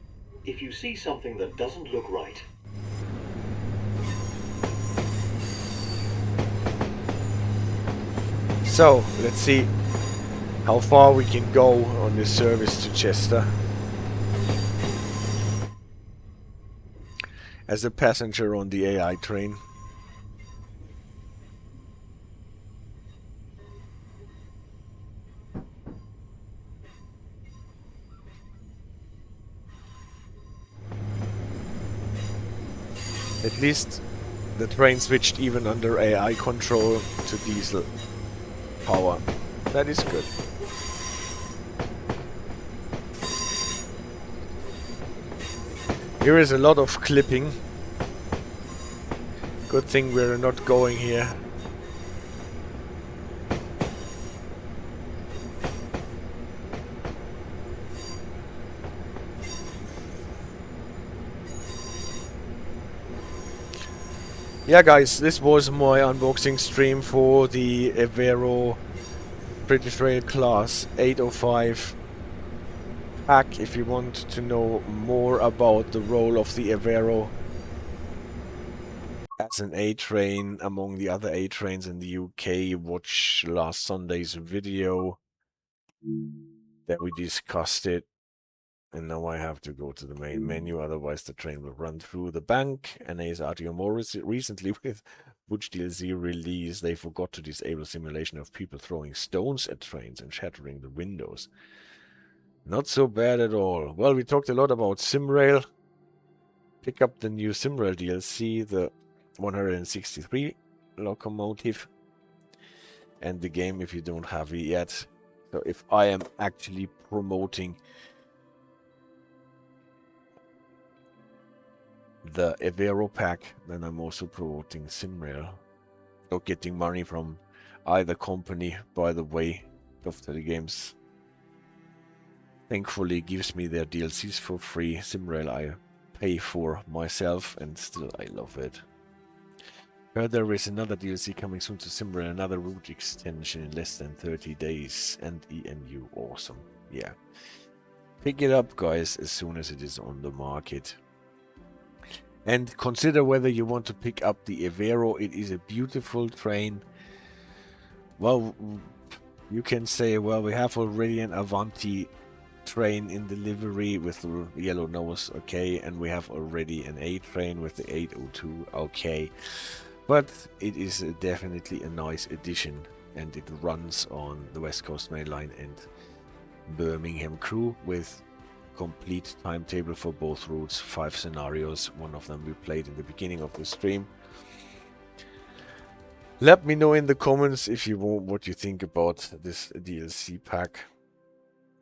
[SPEAKER 3] If you see something that doesn't look right,
[SPEAKER 1] So, let's see how far we can go on this service to Chester. As a passenger on the AI train. At least the train switched even under AI control to diesel power. That is good. Here is a lot of clipping. Good thing we're not going here. Yeah guys, this was my unboxing stream for the Evero British Rail Class 805 pack. If you want to know more about the role of the Evero as an A train among the other A trains in the UK, watch last Sunday's video. Then we discussed it. And now I have to go to the main menu, otherwise the train will run through the bank. And as RTO more recently with which DLC release, they forgot to disable simulation of people throwing stones at trains and shattering the windows. Not so bad at all. Well, we talked a lot about SimRail. Pick up the new SimRail DLC, the 163 locomotive. And the game if you don't have it yet. So if I am actually promoting the Evero Pack, then I'm also promoting SimRail. Not getting money from either company, by the way. Dudley Games thankfully gives me their DLCs for free. SimRail I pay for myself, and still I love it. Heard there is another DLC coming soon to SimRail, another route extension in less than 30 days, and EMU awesome. Yeah. Pick it up, guys, as soon as it is on the market. And consider whether you want to pick up the Evero. It is a beautiful train. Well, you can say, well, we have already an Avanti train in the livery with the yellow nose, okay, and we have already an A train with the 802, okay. But it is definitely a nice addition, and it runs on the West Coast Main Line and Birmingham Crewe with complete timetable for both routes, 5 scenarios. One of them we played in the beginning of the stream. Let me know in the comments if you want what you think about this DLC pack.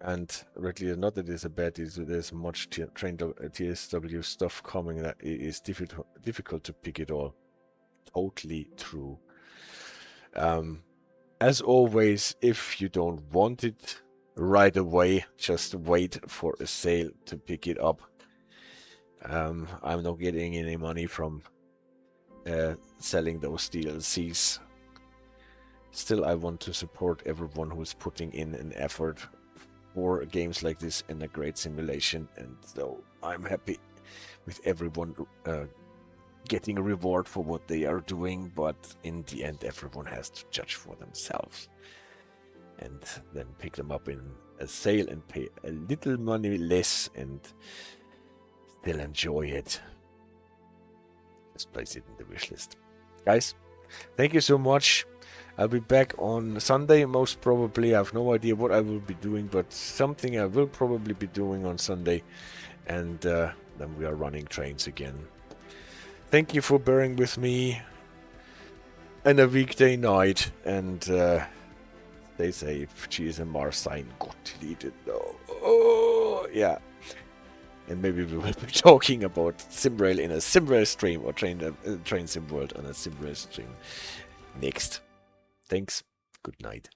[SPEAKER 1] And rightly or not, that is a bad deal. There's much train TSW stuff coming that it is difficult to pick it all. Totally true. As always, if you don't want it right away, just wait for a sale to pick it up. I'm not getting any money from selling those DLCs. Still, I want to support everyone who's putting in an effort for games like this and a great simulation, and so I'm happy with everyone getting a reward for what they are doing, but in the end everyone has to judge for themselves and then pick them up in a sale and pay a little money less and still enjoy it. Just place it in the wish list. Guys, thank you so much. I'll be back on Sunday most probably. I have no idea what I will be doing, but something I will probably be doing on Sunday, and then we are running trains again. Thank you for bearing with me on a weekday night, and stay safe. GSMR sign got deleted though. Oh, yeah. And maybe we will be talking about SimRail in a SimRail stream, or Train Sim World on a SimRail stream next. Thanks. Good night.